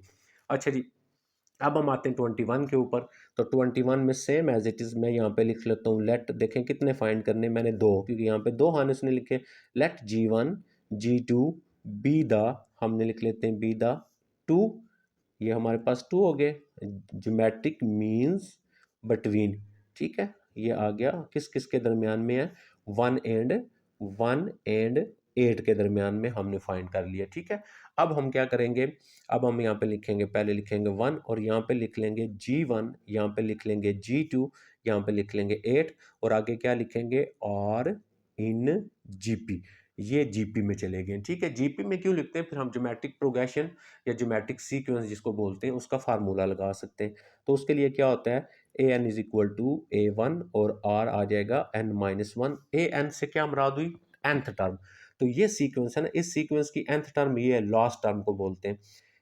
अच्छा जी, अब हम आते हैं 21 के ऊपर। तो 21 में सेम एज इट इज़ मैं यहाँ पे लिख लेता हूँ लेट, देखें कितने फाइंड करने, मैंने दो, क्योंकि यहाँ पे दो हानिस ने लिखे। Late g1 g2 be the, हमने लिख लेते हैं बी द 2, ये हमारे पास 2 हो गए, ज्योमेट्रिक मीन्स बिटवीन, ठीक है, ये आ गया किस किस के दरमियान में है, 1 एंड 8 के दरमियान में हमने फाइंड कर लिया, ठीक है। अब हम क्या करेंगे, अब हम यहाँ पे लिखेंगे, पहले लिखेंगे 1 और यहाँ पे लिख लेंगे g1, यहाँ पे लिख लेंगे g2, यहाँ पे लिख लेंगे 8 और आगे क्या लिखेंगे, और इन जीपी, ये जीपी में चले गए, ठीक है। जीपी में क्यों लिखते हैं, फिर हम ज्योमेट्रिक प्रोग्रेशन या ज्योमेट्रिक सीक्वेंस जिसको बोलते हैं उसका फार्मूला लगा सकते हैं। तो उसके लिए क्या होता है, A N is equal to a1 और r आ जाएगा n-1। ए एन से क्या मुराद हुई, nth टर्म। तो ये सीक्वेंस है ना, इस सीक्वेंस की nth टर्म ये है, लास्ट टर्म को बोलते हैं।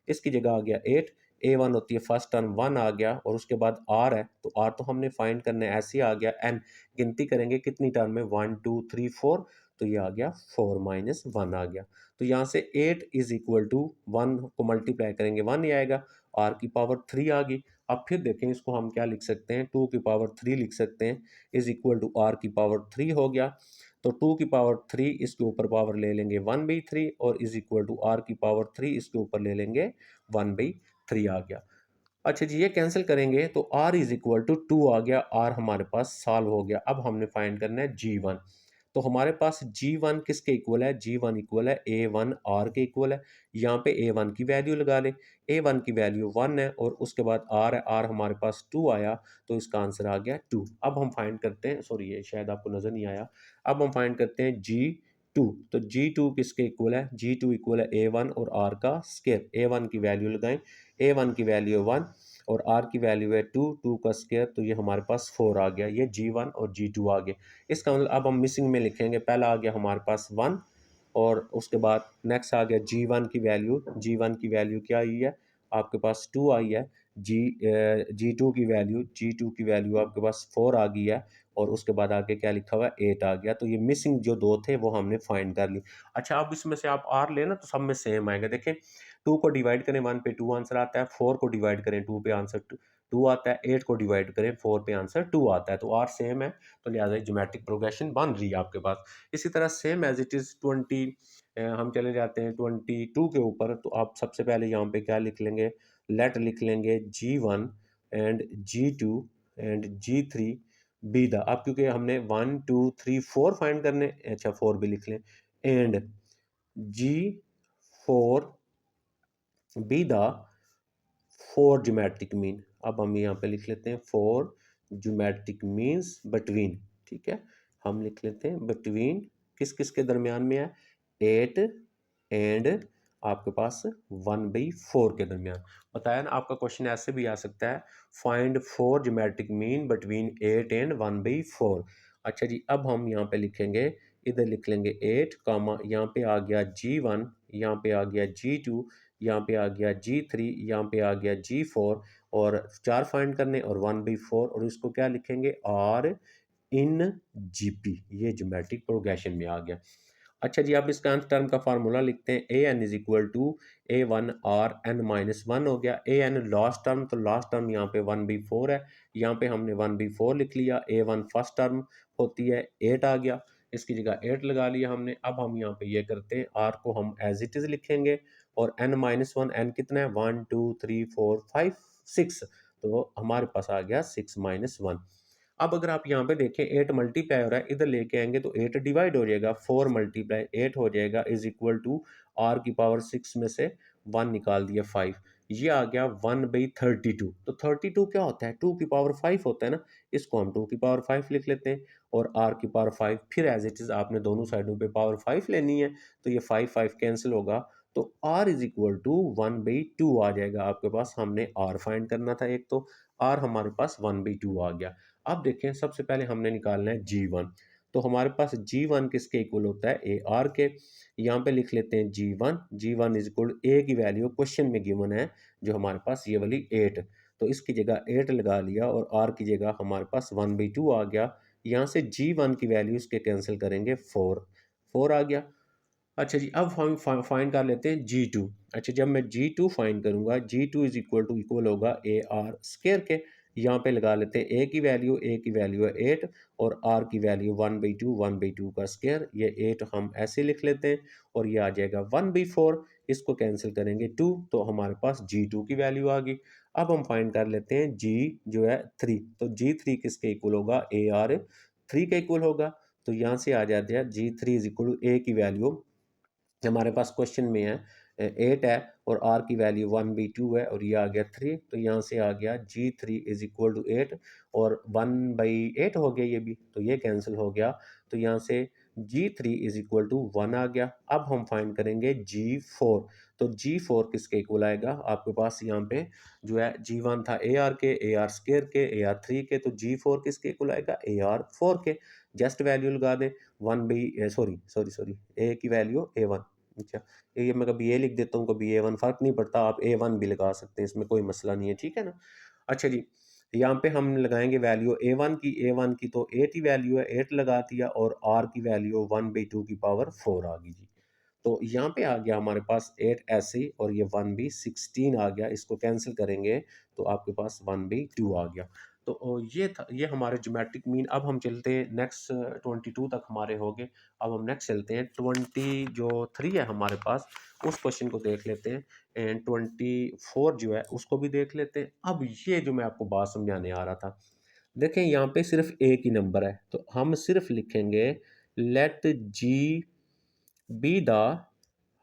इसकी जगह आ गया 8, a1 होती है फर्स्ट टर्म 1 आ गया और उसके बाद r है, तो r तो हमने फाइंड करना है, ऐसे ही आ गया n, गिनती करेंगे कितनी टर्म है, 1 2 3 4, तो ये आ गया 4 माइनस 1 आ गया। तो यहाँ से 8 इज इक्वल टू 1 को मल्टीप्लाई करेंगे 1 ही आएगा, r की पावर 3 आ गई। अब फिर देखें इसको हम क्या लिख सकते हैं, 2 की पावर 3 लिख सकते हैं, इज इक्वल टू r की पावर 3 हो गया। तो 2 की पावर 3 इसके ऊपर पावर ले लेंगे 1/3 और इज इक्वल टू r की पावर 3 इसके ऊपर ले लेंगे 1/3 आ गया। अच्छा जी, ये कैंसिल करेंगे तो r इज इक्वल टू 2 आ गया, r हमारे पास सॉल्व हो गया। अब हमने फाइंड करना है g1, तो हमारे पास g1 किसके इक्वल है, g1 इक्वल है a1 r के इक्वल है। यहाँ पे a1 की वैल्यू लगा ले, a1 की वैल्यू 1 है और उसके बाद r है, r हमारे पास 2 आया, तो इसका आंसर आ गया 2। अब हम फाइंड करते हैं, सॉरी ये शायद आपको नज़र नहीं आया, अब हम फाइंड करते हैं g2। तो g2 किसके इक्वल है, g2 इक्वल है a1 और r का स्केयर। a1 की वैल्यू लगाएं, a1 की वैल्यू 1 और r की वैल्यू है 2, 2 का स्केयर, तो ये हमारे पास 4 आ गया, ये g1 और g2 आ गए। इसका मतलब अब हम मिसिंग में लिखेंगे, पहला आ गया हमारे पास 1 और उसके बाद नेक्स्ट आ गया g1 की वैल्यू, g1 की वैल्यू क्या आई है आपके पास 2 आई है, g2 की वैल्यू, g2 की वैल्यू आपके पास 4 आ गई है और उसके बाद आगे क्या लिखा हुआ है 8 आ गया। तो ये मिसिंग जो दो थे वो हमने फाइंड कर ली। अच्छा, अब इसमें से आप r लेना तो सब में सेम आएगा, देखें 2 को डिवाइड करें 1 पे 2 आंसर आता है, 4 को डिवाइड करें 2 पे आंसर 2 आता है, 8 को डिवाइड करें 4 पे आंसर 2 आता है, तो r सेम है, तो लिहाजा ज्योमेट्रिक प्रोग्रेशन बन रही है आपके पास। इसी तरह सेम एज इट इज़ 20, हम चले जाते हैं 22 के ऊपर, तो आप सबसे पहले यहाँ पे क्या लिख लेंगे, लेट लिख लेंगे g1 and g2 and g3 be the, अब क्योंकि हमने 1 2 3 4 फाइंड करने, अच्छा 4 भी लिख लें, and g4 be the four geometric mean. अब हम यहाँ पे लिख लेते हैं फोर ज्योमेट्रिक मीन्स बिटवीन, ठीक है, हम लिख लेते हैं बिटवीन किस किस के दरमियान में है, 8 एंड आपके पास 1/4 के दरमियान। बताया ना, आपका क्वेश्चन ऐसे भी आ सकता है, find four geometric mean between 8 and 1/4। अच्छा जी, अब हम यहाँ पे लिखेंगे, इधर लिख लेंगे 8 कामा, यहाँ पे आ गया G1, यहाँ पे आ गया G2, यहाँ पे आ गया G3, यहाँ पे आ गया G4, और 4 फाइंड करने और 1/4, और इसको क्या लिखेंगे, R इन GP, ये ज्योमेट्रिक प्रोग्रेशन में आ गया। अच्छा जी, अब इसका nth टर्म का फार्मूला लिखते हैं, A N is equal to A one R N minus one हो गया, ए एन लास्ट टर्म, तो लास्ट टर्म यहाँ पे 1/4 है, यहाँ पे हमने 1/4 लिख लिया, ए वन फर्स्ट टर्म होती है 8 आ गया, इसकी जगह 8 लगा लिया हमने। अब हम यहाँ पे ये करते हैं, आर को हम एज इट इज लिखेंगे, और एन माइनस वन, एन कितना है, 1 2 3 4 5 6, तो हमारे पास आ गया 6 - 1। अब अगर आप यहाँ पे देखें 8 मल्टीप्लाई हो रहा है, इधर लेके आएंगे तो 8 डिवाइड हो जाएगा, 4 × 8 हो जाएगा, इज इक्वल टू आर की पावर 6 में से 1 निकाल दिया 5, ये आ गया 1/32। तो 32 क्या होता है, 2 की पावर 5 होता है ना, इसको हम 2 की पावर 5 लिख लेते हैं, और आर की पावर 5, फिर एज इट इज आपने दोनों साइडों पे पावर 5 लेनी है, तो ये 5 5 कैंसिल होगा, तो आर इज इक्वल टू 1/2 आ जाएगा आपके पास। हमने आर फाइंड करना था एक, तो आर हमारे पास 1/2 आ गया। अब देखें, सबसे पहले हमने निकालना है G1, तो हमारे पास G1 किसके इक्वल होता है, ए आर के। यहाँ पे लिख लेते हैं G1 इज इक्वल ए की वैल्यू क्वेश्चन में गिवन है जो हमारे पास ये वाली 8, तो इसकी जगह 8 लगा लिया, और आर की जगह हमारे पास 1/2 आ गया। यहाँ से G1 की वैल्यू इसके कैंसिल करेंगे, 4 आ गया। अच्छा जी, अब हम फाइंड कर लेते हैं G2। अच्छा, जब मैं G2 फाइंड करूंगा, G2 इक्वल होगा ए आर स्केयर के। यहाँ पे लगा लेते हैं ए की वैल्यू है 8, और आर की वैल्यू 1/2 का स्केयर, ये 8 हम ऐसे लिख लेते हैं, और ये आ जाएगा 1/4, इसको कैंसिल करेंगे 2, तो हमारे पास G2 की वैल्यू आ गई। अब हम फाइंड कर लेते हैं G जो है 3, तो G3 किसके इक्वल होगा, ए आर 3 के इक्वल होगा, तो यहाँ से आ जाते हैं G3 is equal to A की वैल्यू हमारे पास क्वेश्चन में है 8 है, और आर की वैल्यू 1/2 है, और ये आ गया 3, तो यहाँ से आ गया G3 इज इक्वल टू 8, और 1/8 हो गया ये भी, तो ये कैंसिल हो गया, तो यहाँ से G3 इज इक्वल टू 1 आ गया। अब हम फाइंड करेंगे G4, तो G4 किसके इक्वल आएगा, आपके पास यहाँ पे जो है G1 था ए आर के, ए आर स्केयर के, ए आर 3 के, तो G4 किसके इक्वल आएगा, ए आर 4 के। जस्ट वैल्यू लगा दें, one B sorry sorry sorry A की वैल्यू A1, अच्छा, ये मैं कभी ए लिख देता हूँ, कभी A1, फर्क नहीं पड़ता, आप A1 भी लगा सकते हैं, इसमें कोई मसला नहीं है, ठीक है ना। अच्छा जी, यहाँ पे हम लगाएंगे वैल्यू A1 की तो 8 ही वैल्यू है, 8 लगा दिया, और R की वैल्यू 1/2 की पावर 4 आ गई जी। तो यहाँ पे आ गया हमारे पास 8 ऐसे, और ये 1/16 आ गया, इसको कैंसिल करेंगे तो आपके पास 1/2 आ गया। तो ये था, ये हमारे ज्योमेट्रिक मीन। अब हम चलते हैं नेक्स्ट, 22 तक हमारे हो गए। अब हम नेक्स्ट चलते हैं 23 है हमारे पास, उस क्वेश्चन को देख लेते हैं, एंड 24 जो है उसको भी देख लेते हैं। अब ये जो मैं आपको बात समझाने आ रहा था, देखें यहाँ पे सिर्फ एक ही नंबर है, तो हम सिर्फ लिखेंगे लेट जी बी द,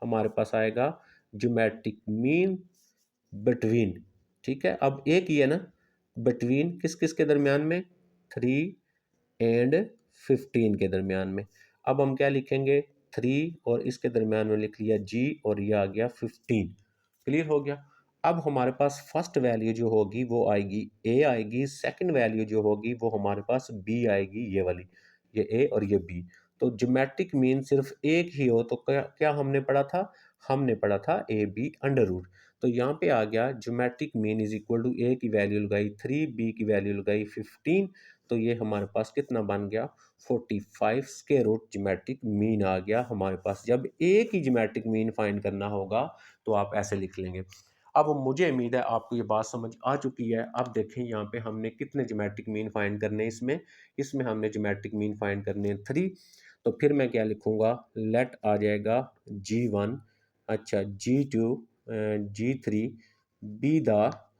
हमारे पास आएगा ज्योमेट्रिक मीन बिटवीन, ठीक है, अब एक ही है ना, बिटवीन किस किस के दरमियान में, 3 एंड 15 के दरमियान में। अब हम क्या लिखेंगे, 3 और इसके दरमियान में लिख लिया G, और ये आ गया 15, क्लियर हो गया। अब हमारे पास फर्स्ट वैल्यू जो होगी वो आएगी A आएगी, सेकंड वैल्यू जो होगी वो हमारे पास B आएगी, ये वाली, ये A और ये B। तो ज्योमेट्रिक मीन सिर्फ एक ही हो तो क्या क्या हमने पढ़ा था, हमने पढ़ा था AB अंडर रूट। तो यहाँ पे आ गया geometric mean is equal to A की वैल्यू लगाई 3, बी की वैल्यू लगाई 15, तो ये हमारे पास कितना बन गया, 45 स्क्वायर रूट ज्योमेट्रिक मीन आ गया हमारे पास। जब एक ही ज्योमेट्रिक मीन फाइंड करना होगा तो आप ऐसे लिख लेंगे। अब मुझे उम्मीद है आपको ये बात समझ आ चुकी है। अब देखें यहाँ पे हमने कितने ज्योमेट्रिक मीन फाइंड करने हैं, इसमें हमने ज्योमेट्रिक मीन फाइंड करने हैं 3, तो फिर मैं क्या लिखूंगा, लेट आ जाएगा G1, अच्छा G2, G3, बी द,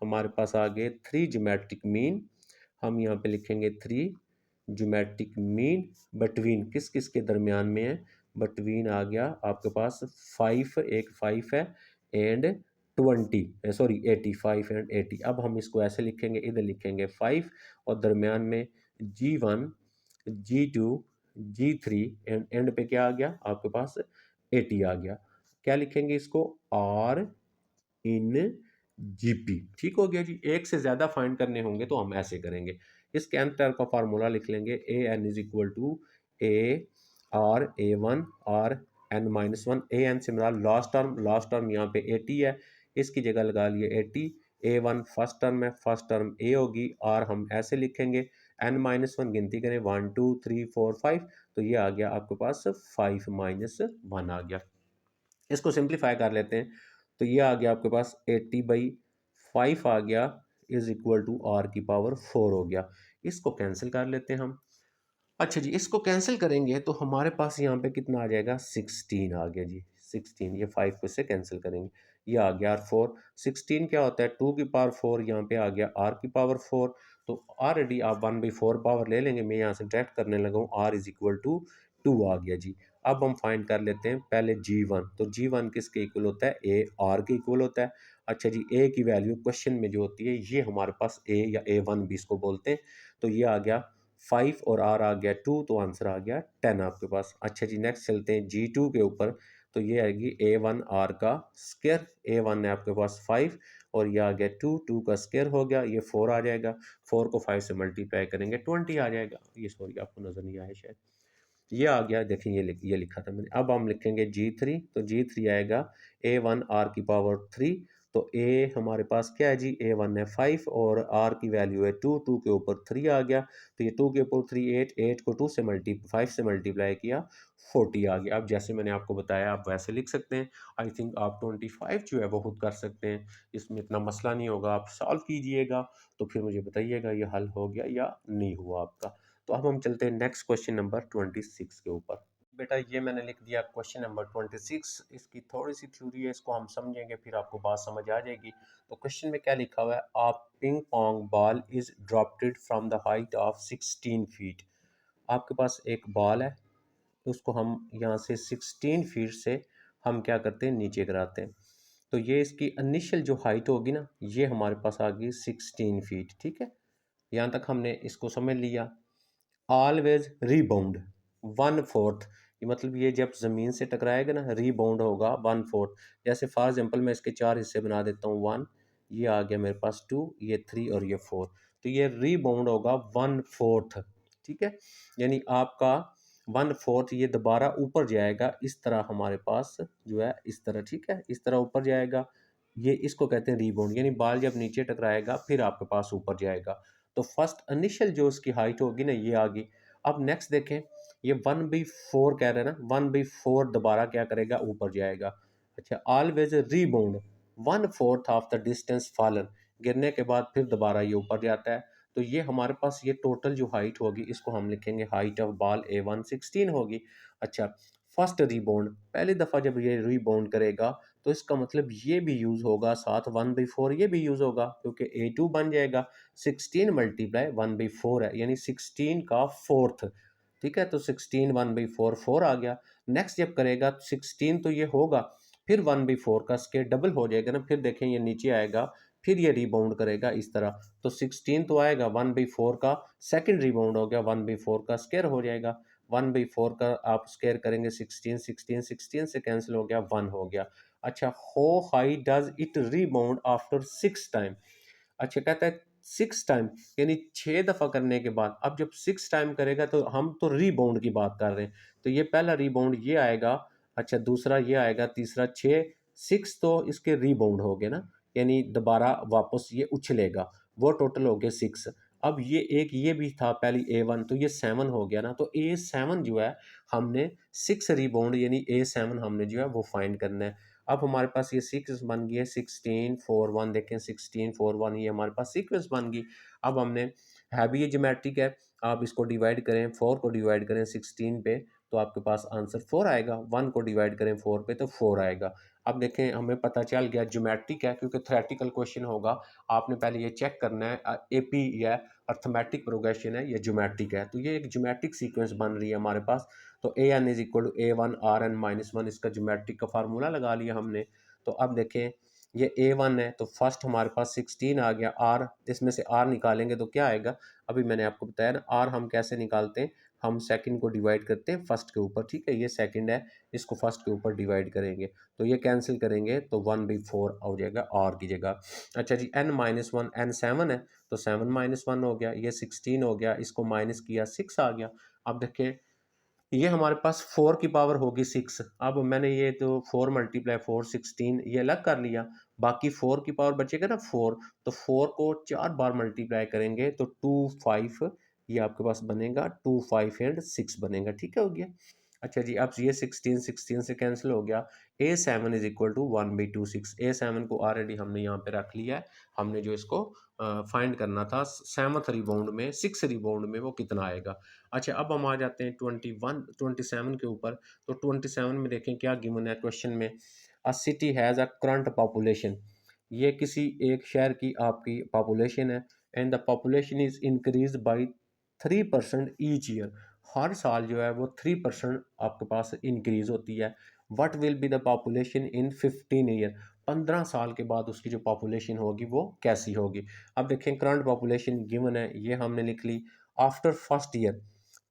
हमारे पास आ गए 3 ज्योमेट्रिक मीन, हम यहाँ पे लिखेंगे 3 ज्योमेट्रिक मीन बिटवीन किस किस के दरमियान में है, बिटवीन आ गया आपके पास 5, एक 5 है, एंड 20, सॉरी 85 एंड 80। अब हम इसको ऐसे लिखेंगे, इधर लिखेंगे 5 और दरमियान में G1, G2, G3 and and पे क्या आ गया आपके पास 80 आ गया। क्या लिखेंगे इसको, R इन जीपी। ठीक हो गया जी। एक से ज्यादा फाइंड करने होंगे तो हम ऐसे करेंगे। इसके nth टर्म का फार्मूला लिख लेंगे, A N is equal to A R A one R N minus one. A N से मेरा लास्ट टर्म यहाँ पे 80 है, इसकी जगह लगा लिए 80। ए वन फर्स्ट टर्म है, फर्स्ट टर्म ए होगी, आर हम ऐसे लिखेंगे, एन माइनस वन गिनती करें 1 2 3 4 5, तो ये आ गया आपके पास 5 माइनस 1 आ गया। इसको सिंप्लीफाई कर लेते हैं, तो ये आ गया आपके पास 80/5 आ गया इज इक्वल टू आर की पावर 4 हो गया। इसको कैंसिल कर लेते हैं हम। अच्छा जी, इसको कैंसिल करेंगे तो हमारे पास यहाँ पे कितना आ जाएगा, 16 आ गया जी। 16, ये 5 को इससे कैंसिल करेंगे, ये आ गया आर 4। 16 क्या होता है, 2 की पावर 4, यहाँ पे आ गया आर की पावर 4। तो ऑलरेडी आप 1/4 पावर ले लेंगे, मैं यहाँ से डायरेक्ट करने लगा हूँ, आर इज इक्वल टू 2 आ गया जी। अब हम फाइंड कर लेते हैं पहले G1, तो G1 किसके इक्वल होता है, ए आर के इक्वल होता है। अच्छा जी, ए की वैल्यू क्वेश्चन में जो होती है ये हमारे पास ए या A1 भी इसको बोलते हैं, तो ये आ गया 5 और आर आ गया 2, तो आंसर आ गया 10 आपके पास। अच्छा जी, नेक्स्ट चलते हैं G2 के ऊपर, तो ये आएगी A1 आर का स्क्वायर। A1 है आपके पास 5 और ये आ गया 2, 2 का स्क्वायर हो गया, ये 4 आ जाएगा, 4 को 5 से मल्टीप्लाई करेंगे 20 आ जाएगा। ये सॉरी आपको नज़र नहीं आया शायद, ये आ गया, देखिए ये लिखा था मैंने। अब हम लिखेंगे G3, तो G3 आएगा A1 आर की पावर 3, तो ए हमारे पास क्या है जी, A1 है 5 और आर की वैल्यू है 2, 2 के ऊपर 3 आ गया, तो ये 2 के ऊपर 3 8, 8 को 2 से 5 से मल्टीप्लाई किया 40 आ गया। अब जैसे मैंने आपको बताया आप वैसे लिख सकते हैं। आई थिंक आप 25 जो है वो खुद कर सकते हैं, इसमें इतना मसला नहीं होगा। आप सॉल्व कीजिएगा तो फिर मुझे बताइएगा ये हल हो गया या नहीं हुआ आपका। तो अब हम चलते हैं नेक्स्ट क्वेश्चन नंबर 26 के ऊपर। बेटा ये मैंने लिख दिया क्वेश्चन नंबर 26। इसकी थोड़ी सी थ्योरी है, इसको हम समझेंगे फिर आपको बात समझ आ जाएगी। तो क्वेश्चन में क्या लिखा हुआ है, a ping pong ball is dropped from the height of 16 feet. आपके पास एक बॉल है, उसको हम यहाँ से 16 फीट से हम क्या करते हैं, नीचे गिराते हैं। तो ये इसकी इनिशियल जो हाइट होगी ना, ये हमारे पास आ गई 16 फीट। ठीक है, यहाँ तक हमने इसको समझ लिया। ऑलवेज रीबाउंड 1/4, ये मतलब ये जब ज़मीन से टकराएगा ना, रीबाउंड होगा 1/4। जैसे फॉर एग्जांपल मैं इसके 4 हिस्से बना देता हूँ, 1, ये आ गया मेरे पास 2, ये 3 और ये 4, तो ये रीबाउंड होगा 1/4। ठीक है, यानी आपका 1/4 ये दोबारा ऊपर जाएगा इस तरह, हमारे पास जो है इस तरह, ठीक है, इस तरह ऊपर जाएगा। ये इसको कहते हैं रीबाउंड, यानी बाल जब नीचे टकराएगा फिर आपके पास ऊपर जाएगा। तो फर्स्ट इनिशियल जो उसकी हाइट होगी ना, ये आ गई। अब नेक्स्ट देखें, ये 1/4 कह रहे हैं ना, 1/4 दोबारा क्या करेगा, ऊपर जाएगा। अच्छा, always rebound 1/4 of the distance fallen, गिरने के बाद फिर दोबारा ये ऊपर जाता है। तो ये हमारे पास ये टोटल जो हाइट होगी, इसको हम लिखेंगे हाइट ऑफ बॉल A1 16 होगी। अच्छा, फर्स्ट रीबाउंड, पहली दफ़ा जब ये रीबाउंड करेगा तो इसका मतलब ये भी यूज़ होगा, साथ 1/4 ये भी यूज़ होगा, क्योंकि A2 बन जाएगा 16 मल्टीप्लाई 1/4 है, यानी 16 का फोर्थ। ठीक है, तो 16 1/4 4 आ गया। नेक्स्ट जब करेगा 16 तो ये होगा, फिर 1/4 का स्केयर डबल हो जाएगा ना, फिर देखें ये नीचे आएगा, फिर ये रिबाउंड करेगा इस तरह। तो 16 तो आएगा, 1/4 का सेकंड रिबाउंड हो गया, 1/4 का स्केयर हो जाएगा। 1/4 का आप स्केयर करेंगे 16, 16 16 से कैंसिल हो गया, 1 हो गया। अच्छा, how high does it rebound after 6 time. अच्छा, कहता है 6 टाइम, यानी 6 दफ़ा करने के बाद। अब जब 6 टाइम करेगा तो हम तो रीबाउंड की बात कर रहे हैं, तो ये पहला रीबाउंड ये आएगा। अच्छा, दूसरा ये आएगा, तीसरा 6, 6 तो इसके रीबाउंड हो गए ना, यानी दोबारा वापस ये उछलेगा, वो टोटल हो गए 6। अब ये एक ये भी था पहली A1, तो ये 7 हो गया ना, तो A7 जो है हमने 6 रीबाउंड यानी A7 हमने जो है वो फाइंड करना है। अब हमारे पास ये सीक्वेंस बन गई है 16 4 1, देखें 16 4 1, ये हमारे पास सीक्वेंस बन गई। अब हमने है भी ये ज्योमेट्रिक है, आप इसको डिवाइड करें, 4 को डिवाइड करें 16 पे तो आपके पास आंसर 4 आएगा, 1 को डिवाइड करें 4 पे तो 4 आएगा। अब देखें हमें पता चल गया ज्योमेट्रिक है, क्योंकि थ्योरेटिकल क्वेश्चन होगा, आपने पहले ये चेक करना है एपी या अर्थमेटिक प्रोग्रेशन है या ज्योमेट्रिक है। तो ये एक ज्योमेट्रिक सीक्वेंस बन रही है हमारे पास। तो A N is equal to A1 RN -1, इसका ज्योमेट्रिक का फार्मूला लगा लिया हमने। तो अब देखें ये A1 है, तो फर्स्ट हमारे पास 16 आ गया। आर, इसमें से आर निकालेंगे तो क्या आएगा, अभी मैंने आपको बताया ना आर हम कैसे निकालते हैं, हम सेकंड को डिवाइड करते हैं फर्स्ट के ऊपर, ठीक है, ये सेकंड है, इसको फर्स्ट के ऊपर डिवाइड करेंगे तो ये कैंसिल करेंगे तो 1/4 हो जाएगा आर की जगह। अच्छा जी, n-1, n 7 है तो 7-1 हो गया, ये 16 हो गया, इसको माइनस किया 6 आ गया। अब देखें ये हमारे पास 4 की पावर होगी 6। अब मैंने ये तो 4 मल्टीप्लाई 4 16 ये अलग कर लिया, बाकी 4 की पावर बचेगा ना 4, तो 4 को 4 बार मल्टीप्लाई करेंगे तो 2 5 ये आपके पास बनेगा, 2 5 एंड 6 बनेगा, ठीक है, हो गया। अच्छा जी, अब ये 16 16 से कैंसिल हो गया। A7 is equal to 1/26। A7 को ऑलरेडी हमने यहाँ पे रख लिया है, हमने जो इसको फाइंड करना था सेवंथ रिबाउंड में, सिक्स रिबाउंड में वो कितना आएगा। अच्छा, अब हम आ जाते हैं 27 के ऊपर। तो 27 में देखें क्या गिवन है क्वेश्चन में, a city has a current population, ये किसी एक शहर की आपकी पॉपुलेशन है, and the population is increase by 3% each year, हर साल जो है वो 3% आपके पास इंक्रीज होती है। What will be the population in 15 year, 15 साल के बाद उसकी जो पॉपुलेशन होगी वो कैसी होगी। अब देखें करंट पॉपुलेशन गिवन है, ये हमने लिख ली आफ्टर फर्स्ट ईयर,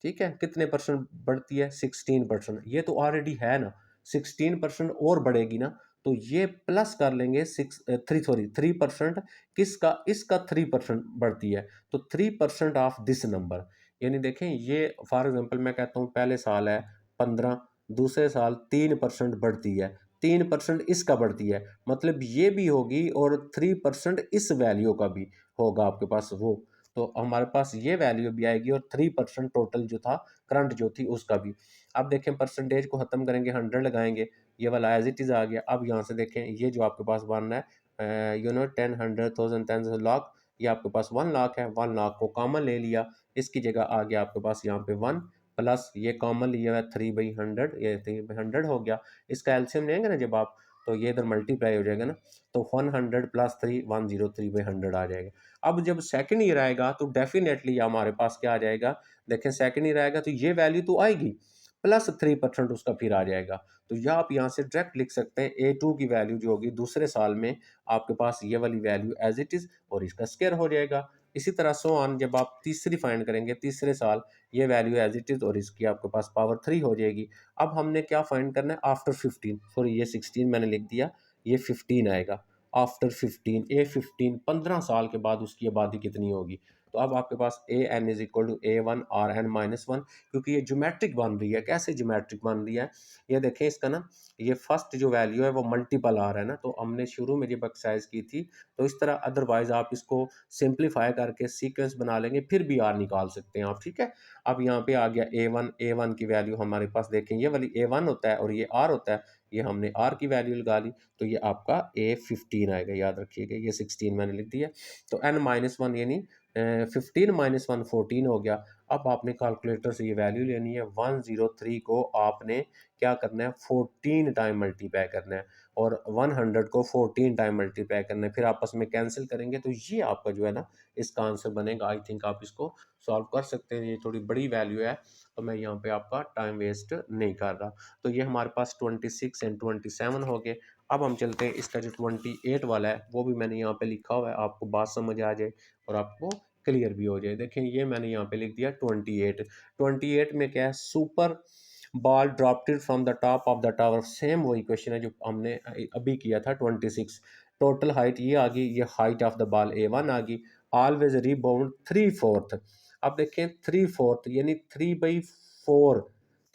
ठीक है, कितने परसेंट बढ़ती है, 16%, ये तो ऑलरेडी है ना, 16% और बढ़ेगी ना, तो ये प्लस कर लेंगे 3% किसका, इसका 3% बढ़ती है, तो 3% ऑफ दिस नंबर, यानी देखें ये फॉर एग्जांपल मैं कहता हूँ पहले साल है 15, दूसरे साल 3% बढ़ती है, 3% इसका बढ़ती है, मतलब ये भी होगी और 3% इस वैल्यू का भी होगा आपके पास वो, तो हमारे पास ये वैल्यू भी आएगी और 3% टोटल जो था करंट जो थी उसका भी। अब देखें परसेंटेज को ख़त्म करेंगे, 100 लगाएंगे, ये वाला एज इट इज़ आ गया। अब यहाँ से देखें ये जो आपके पास वन है, 10 100 1000 लाख, ये आपके पास 1 लाख है, 1 लाख को कॉमन ले लिया, इसकी जगह आ गया आपके पास यहाँ पे 1 प्लस ये कॉमन लिया है 3/100, ये 3/100 हो गया। इसका एल्सियम लेंगे ना जब आप, तो ये इधर मल्टीप्लाई हो जाएगा ना, तो 100 प्लस 3 103/100 आ जाएगा। अब जब सेकंड ईयर आएगा तो डेफिनेटली हमारे पास क्या आ जाएगा, देखें सेकंड ईयर आएगा तो ये वैल्यू तो आएगी, प्लस 3% उसका फिर आ जाएगा। तो यह आप यहाँ से डायरेक्ट लिख सकते हैं A2 की वैल्यू जो होगी दूसरे साल में आपके पास ये वाली वैल्यू एज इट इज़ और इसका स्क्वायर हो जाएगा। इसी तरह सो ऑन, जब आप तीसरी फाइंड करेंगे तीसरे साल, ये वैल्यू एज इट इज़ और इसकी आपके पास पावर 3 हो जाएगी। अब हमने क्या फाइंड करना है, आफ्टर 15, सॉरी ये 16 मैंने लिख दिया, ये 15 आएगा। आफ्टर 15, A15, 15 साल के बाद उसकी आबादी कितनी होगी। तो अब आपके पास AN is equal to A1 RN-1, क्योंकि ये ज्योमेट्रिक बन रही है। कैसे ज्योमेट्रिक बन रही है, ये देखें इसका ना, ये फर्स्ट जो वैल्यू है वो मल्टीपल आ रहा है ना, तो हमने शुरू में जब एक्सरसाइज की थी तो इस तरह, अदरवाइज आप इसको सिंप्लीफाई करके सीक्वेंस बना लेंगे फिर भी आर निकाल सकते हैं आप, ठीक है। अब यहाँ पे आ गया A1 की वैल्यू हमारे पास, देखें ये वाली A1 होता है और ये R होता है, ये हमने R की वैल्यू लगा ली, तो ये आपका A15 आएगा, याद रखिएगा, ये 16 मैंने लिख दिया। तो n-1 यानी 15 - 1 14 हो गया। अब आपने कैलकुलेटर से ये वैल्यू लेनी है, 103 को आपने क्या करना है, 14 टाइम मल्टीप्लाई करना है और 100 को 14 टाइम मल्टीप्लाई करना है, फिर आपस में कैंसिल करेंगे तो ये आपका जो है ना इसका आंसर बनेगा। आई थिंक आप इसको सॉल्व कर सकते हैं, ये थोड़ी बड़ी वैल्यू है तो मैं यहाँ पे आपका टाइम वेस्ट नहीं कर रहा। तो ये हमारे पास 26 एंड 27 हो गए। अब हम चलते हैं, इसका जो 28 वाला है वो भी मैंने यहाँ पे लिखा हुआ है, आपको बात समझ आ जाए और आपको क्लियर भी हो जाए। देखें ये मैंने यहाँ पे लिख दिया 28। 28 में क्या है, super ball dropped from the top of the tower, same वही क्वेश्चन है जो हमने अभी किया था। 26 टोटल हाइट ये आ गई, ये height of the ball A1 आ गई। ऑलवेज रीबाउंड 3/4, अब देखें 3/4 यानी 3/4,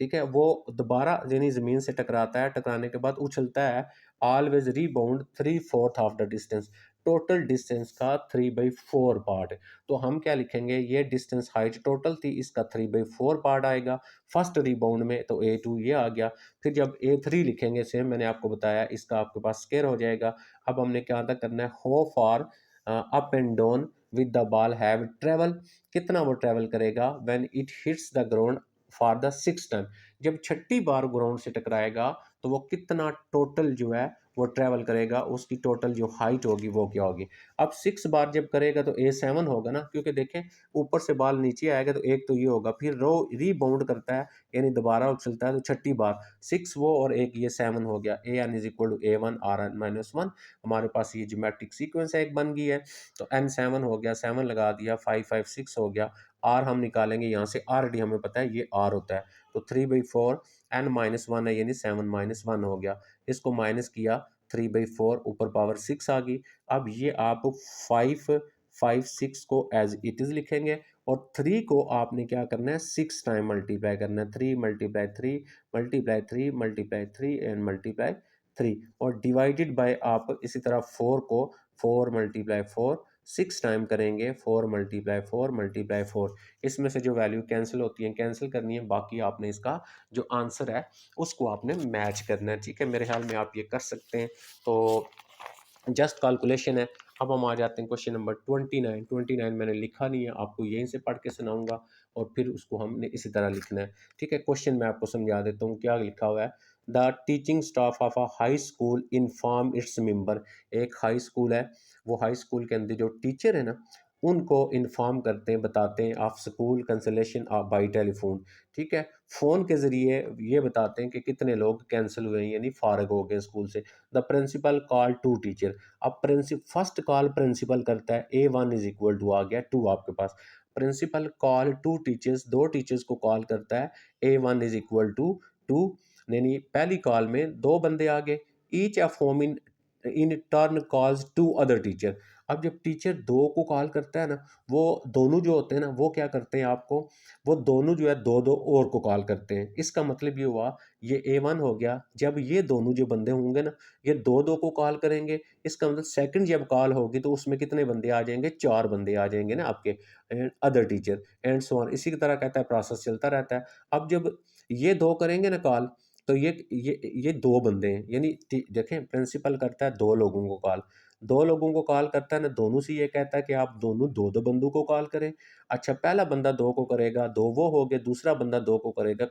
ठीक है, वो दोबारा यानी ज़मीन से टकराता है, टकराने के बाद उछलता है। Always rebound 3/4 of the distance, total distance का 3/4 पार्ट है। तो हम क्या लिखेंगे, ये डिस्टेंस हाइट टोटल थी, इसका 3/4 पार्ट आएगा फर्स्ट रिबाउंड में, तो A2 ये आ गया। फिर जब A3 लिखेंगे, सेम मैंने आपको बताया, इसका आपके पास स्क्वायर हो जाएगा। अब हमने क्या तक करना है, how far up and down with the ball have travel, कितना वो ट्रेवल करेगा when it hits the ground for the 6th time, जब छठी बार ग्राउंड से टकराएगा तो वो कितना टोटल जो है वो ट्रैवल करेगा, उसकी टोटल जो हाइट होगी वो क्या होगी। अब 6 बार जब करेगा तो A7 होगा ना, क्योंकि देखें ऊपर से बाल नीचे आएगा तो एक तो ये होगा, फिर रो रीबाउंड करता है यानी दोबारा उछलता है तो छठी बार 6 वो और एक ये 7 हो गया। AN is equal to A1 RN-1 हमारे पास ये ज्योमेट्रिक सीक्वेंस है एक बन गई है। तो N7 हो गया, 7 लगा दिया, 5 5 6 हो गया। R हम निकालेंगे यहाँ से, RD हमें पता है ये R होता है, तो 3/4 N-1 है यानी 7-1 हो गया। इसको माइनस किया 3/4 ऊपर पावर 6 आ गई। अब ये आप 5 5 6 को एज इट इज़ लिखेंगे और 3 को आपने क्या करना है 6 टाइम मल्टीप्लाई करना है, 3 multiply 3 multiply 3 multiply 3 and multiply 3 और डिवाइडेड बाय आप इसी तरह 4 को 4 मल्टीप्लाई 4 6 टाइम करेंगे, 4 मल्टीप्लाई 4 मल्टीप्लाई 4 इसमें से जो वैल्यू कैंसिल होती है कैंसिल करनी है, बाकी आपने इसका जो आंसर है उसको आपने मैच करना है। ठीक है, मेरे ख्याल में आप ये कर सकते हैं। तो जस्ट कैलकुलेशन है। अब हम आ जाते हैं क्वेश्चन नंबर 29। 29 मैंने लिखा नहीं है, आपको यहीं से पढ़ के सुनाऊंगा और फिर उसको हमने इसी तरह लिखना है। ठीक है, क्वेश्चन मैं आपको समझा देता हूँ क्या लिखा हुआ है। The teaching staff of a high school inform its member. एक हाई स्कूल है, वो हाई स्कूल के अंदर जो टीचर है ना उनको इन्फॉर्म करते हैं, बताते हैं of school cancellation by telephone. ठीक है, फ़ोन के ज़रिए ये बताते हैं कि कितने लोग कैंसिल हुए हैं यानी फारग हो गए स्कूल से। The principal call to teacher. अब फर्स्ट कॉल प्रिंसिपल करता है, A1 इज इक्वल टू आ गया 2 आपके पास। प्रिंसिपल कॉल टू टीचर्स, दो टीचर्स को कॉल करता है, A1 इज इक्वल टू 2 यानी पहली कॉल में दो बंदे आ गए। Each of home in in turn calls to other teacher. अब जब टीचर दो को कॉल करता है ना, वो दोनों जो होते हैं ना वो क्या करते हैं आपको, वो दोनों जो है दो दो और को कॉल करते हैं। इसका मतलब ये हुआ ये A1 हो गया, जब ये दोनों जो बंदे होंगे ना ये दो दो को कॉल करेंगे, इसका मतलब सेकंड जब कॉल होगी तो उसमें कितने बंदे आ जाएंगे, चार बंदे आ जाएंगे ना आपके other teacher and so on. इसी की तरह कहता है प्रोसेस चलता रहता है। अब जब ये दो करेंगे ना कॉल तो ये दो बंदे हैं यानी देखें प्रिंसिपल करता है दो लोगों को कॉल, दो लोगों को कॉल करता है ना, दोनों से ये कहता है कि आप दोनों दो दो बंदों को कॉल करें। अच्छा, पहला बंदा दो को करेगा, दो वो हो गए, दूसरा बंदा दो को करेगा,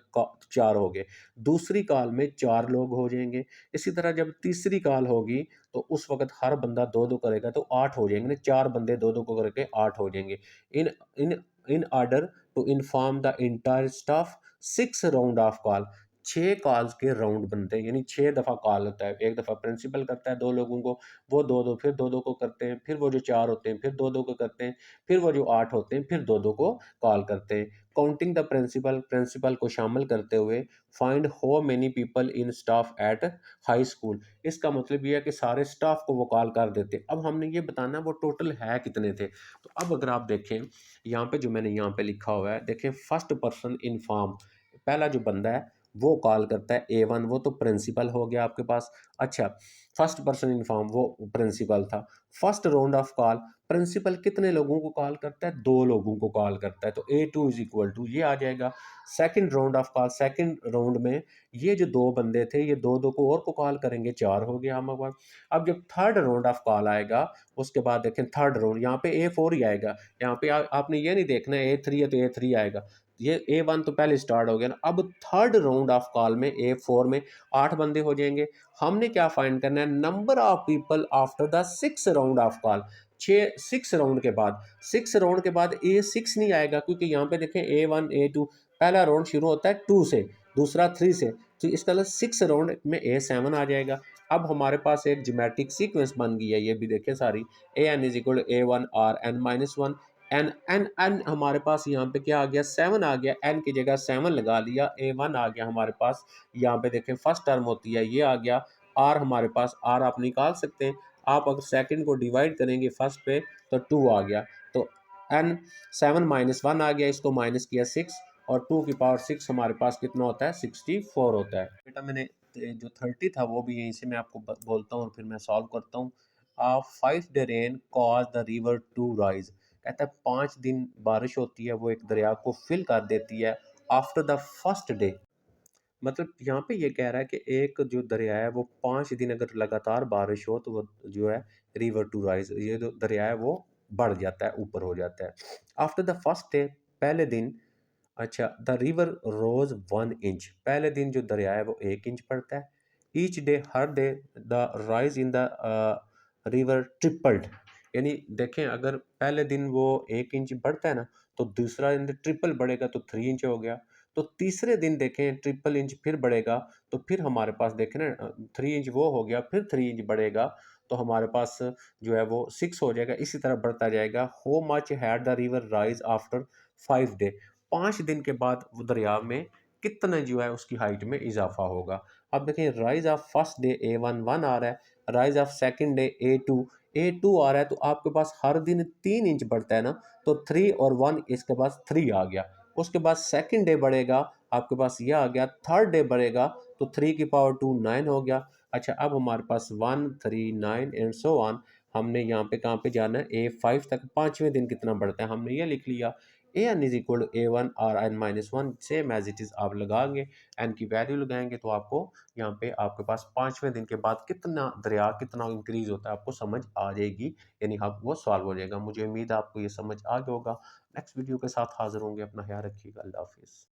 चार हो गए। दूसरी कॉल में चार लोग हो जाएंगे। इसी तरह जब तीसरी कॉल होगी तो उस वक्त हर बंदा दो दो करेगा तो आठ हो जाएंगे ना, चार बंदे दो दो को करके आठ हो जाएंगे। In in in order to inform the entire staff 6 round of call. 6 calls के राउंड बनते हैं यानी 6 दफ़ा कॉल होता है। एक दफ़ा प्रिंसिपल करता है दो लोगों को, वो दो दो, फिर दो दो को करते हैं, फिर वो जो चार होते हैं फिर दो दो को करते हैं, फिर वो जो आठ होते हैं फिर दो दो को कॉल करते हैं। काउंटिंग द प्रिंसिपल, प्रिंसिपल को शामिल करते हुए find how many people in staff at high school. इसका मतलब ये है कि सारे स्टाफ को वो कॉल कर देते हैं। अब हमने ये बताना वो टोटल है कितने थे। तो अब अगर आप देखें यहाँ पे जो मैंने यहाँ पे लिखा हुआ है, देखें फर्स्ट पर्सन इन्फॉर्म, पहला जो बंदा है वो कॉल करता है A1, वो तो प्रिंसिपल हो गया आपके पास। अच्छा, फर्स्ट पर्सन इन्फॉर्म वो प्रिंसिपल था। First round of call, principal कितने लोगों को कॉल करता है, दो लोगों को कॉल करता है, तो A2 इज इक्वल टू ये आ जाएगा। Second round of call, second round में ये जो दो बंदे थे ये दो दो को और को कॉल करेंगे, चार हो गया हमारे पास। अब जब थर्ड राउंड ऑफ कॉल आएगा उसके बाद देखें थर्ड राउंड यहाँ पे A4 ही आएगा। यहाँ पे आपने ये नहीं देखना है A3 है तो A3 आएगा, ये A1 तो पहले स्टार्ट हो गया ना। अब थर्ड राउंड ऑफ कॉल में A4 में 8 बंदे हो जाएंगे। हमने क्या फाइंड करना है, number of people after the 6 round of call. 6 round के बाद, 6 राउंड के बाद A6 नहीं आएगा क्योंकि यहाँ पे देखें A1 A2 पहला राउंड शुरू होता है 2 से, दूसरा 3 से, तो इसका मतलब 6 राउंड में A7 आ जाएगा। अब हमारे पास एक ज्योमेट्रिक सीक्वेंस बन गई है, ये भी देखें सारी। AN is equal A1 RN-1 N N N हमारे पास यहाँ पे क्या आ गया, 7 आ गया। एन की जगह 7 लगा लिया, A1 आ गया हमारे पास। यहाँ पे देखें फर्स्ट टर्म होती है ये आ गया। आर हमारे पास, आर आप निकाल सकते हैं। आप अगर सेकंड को डिवाइड करेंगे फर्स्ट पे तो 2 आ गया, तो एन 7-1 आ गया, इसको माइनस किया 6 और 2 की पावर 6 हमारे पास कितना होता है, 64 होता है। बेटा मैंने जो 30 था वो भी यहीं से मैं आपको बोलता हूँ और फिर मैं सॉल्व करता हूँ। 5 day rain cause the river to rise. कहता है 5 दिन बारिश होती है वो एक दरिया को फिल कर देती है आफ्टर द फर्स्ट डे। मतलब यहाँ पे ये कह रहा है कि एक जो दरिया है वो 5 दिन अगर लगातार बारिश हो तो वो जो है रिवर टू राइज, ये जो दरिया है वो बढ़ जाता है, ऊपर हो जाता है। आफ्टर द फर्स्ट डे, पहले दिन, अच्छा द रिवर रोज 1 इंच, पहले दिन जो दरिया है वो 1 इंच बढ़ता है। Each day, her day the rise in the river tripled. यानी देखें, अगर पहले दिन वो 1 इंच बढ़ता है ना, तो दूसरा दिन ट्रिपल बढ़ेगा तो 3 इंच हो गया। तो तीसरे दिन देखें ट्रिपल इंच फिर बढ़ेगा, तो फिर हमारे पास देखें ना 3 इंच वो हो गया, फिर 3 इंच बढ़ेगा, तो हमारे पास जो है वो 6 हो जाएगा। इसी तरह बढ़ता जाएगा। हो much had the river rise after 5 day. 5 दिन के बाद वो दरिया में कितना जो है उसकी हाइट में इजाफा होगा। अब देखिए, rise of first day A11 आ रहा है, rise of second day A2 आ रहा है, तो आपके पास हर दिन 3 इंच बढ़ता है ना, तो 3 और 1 इसके पास 3 आ गया। उसके बाद सेकंड डे बढ़ेगा, आपके पास यह आ गया। थर्ड डे बढ़ेगा तो 3 की पावर 2 9 हो गया। अच्छा, अब हमारे पास 1 3 9 एंड सो ऑन। हमने यहाँ पे कहाँ पे जाना है, A5 तक। 5वें दिन कितना बढ़ता है हमने ये लिख लिया। an is equal to A1 और n-1 same as it is आप लगाएंगे, एन की वैल्यू लगाएंगे, तो आपको यहाँ पे आपके पास 5वें दिन के बाद कितना दरिया कितना इंक्रीज होता है आपको समझ आ जाएगी। यानी आप वो सॉल्व हो जाएगा। मुझे उम्मीद है आपको ये समझ आ गया होगा। नेक्स्ट वीडियो के साथ हाजिर होंगे। अपना ख्याल रखिएगा। अल्लाह हाफिज़।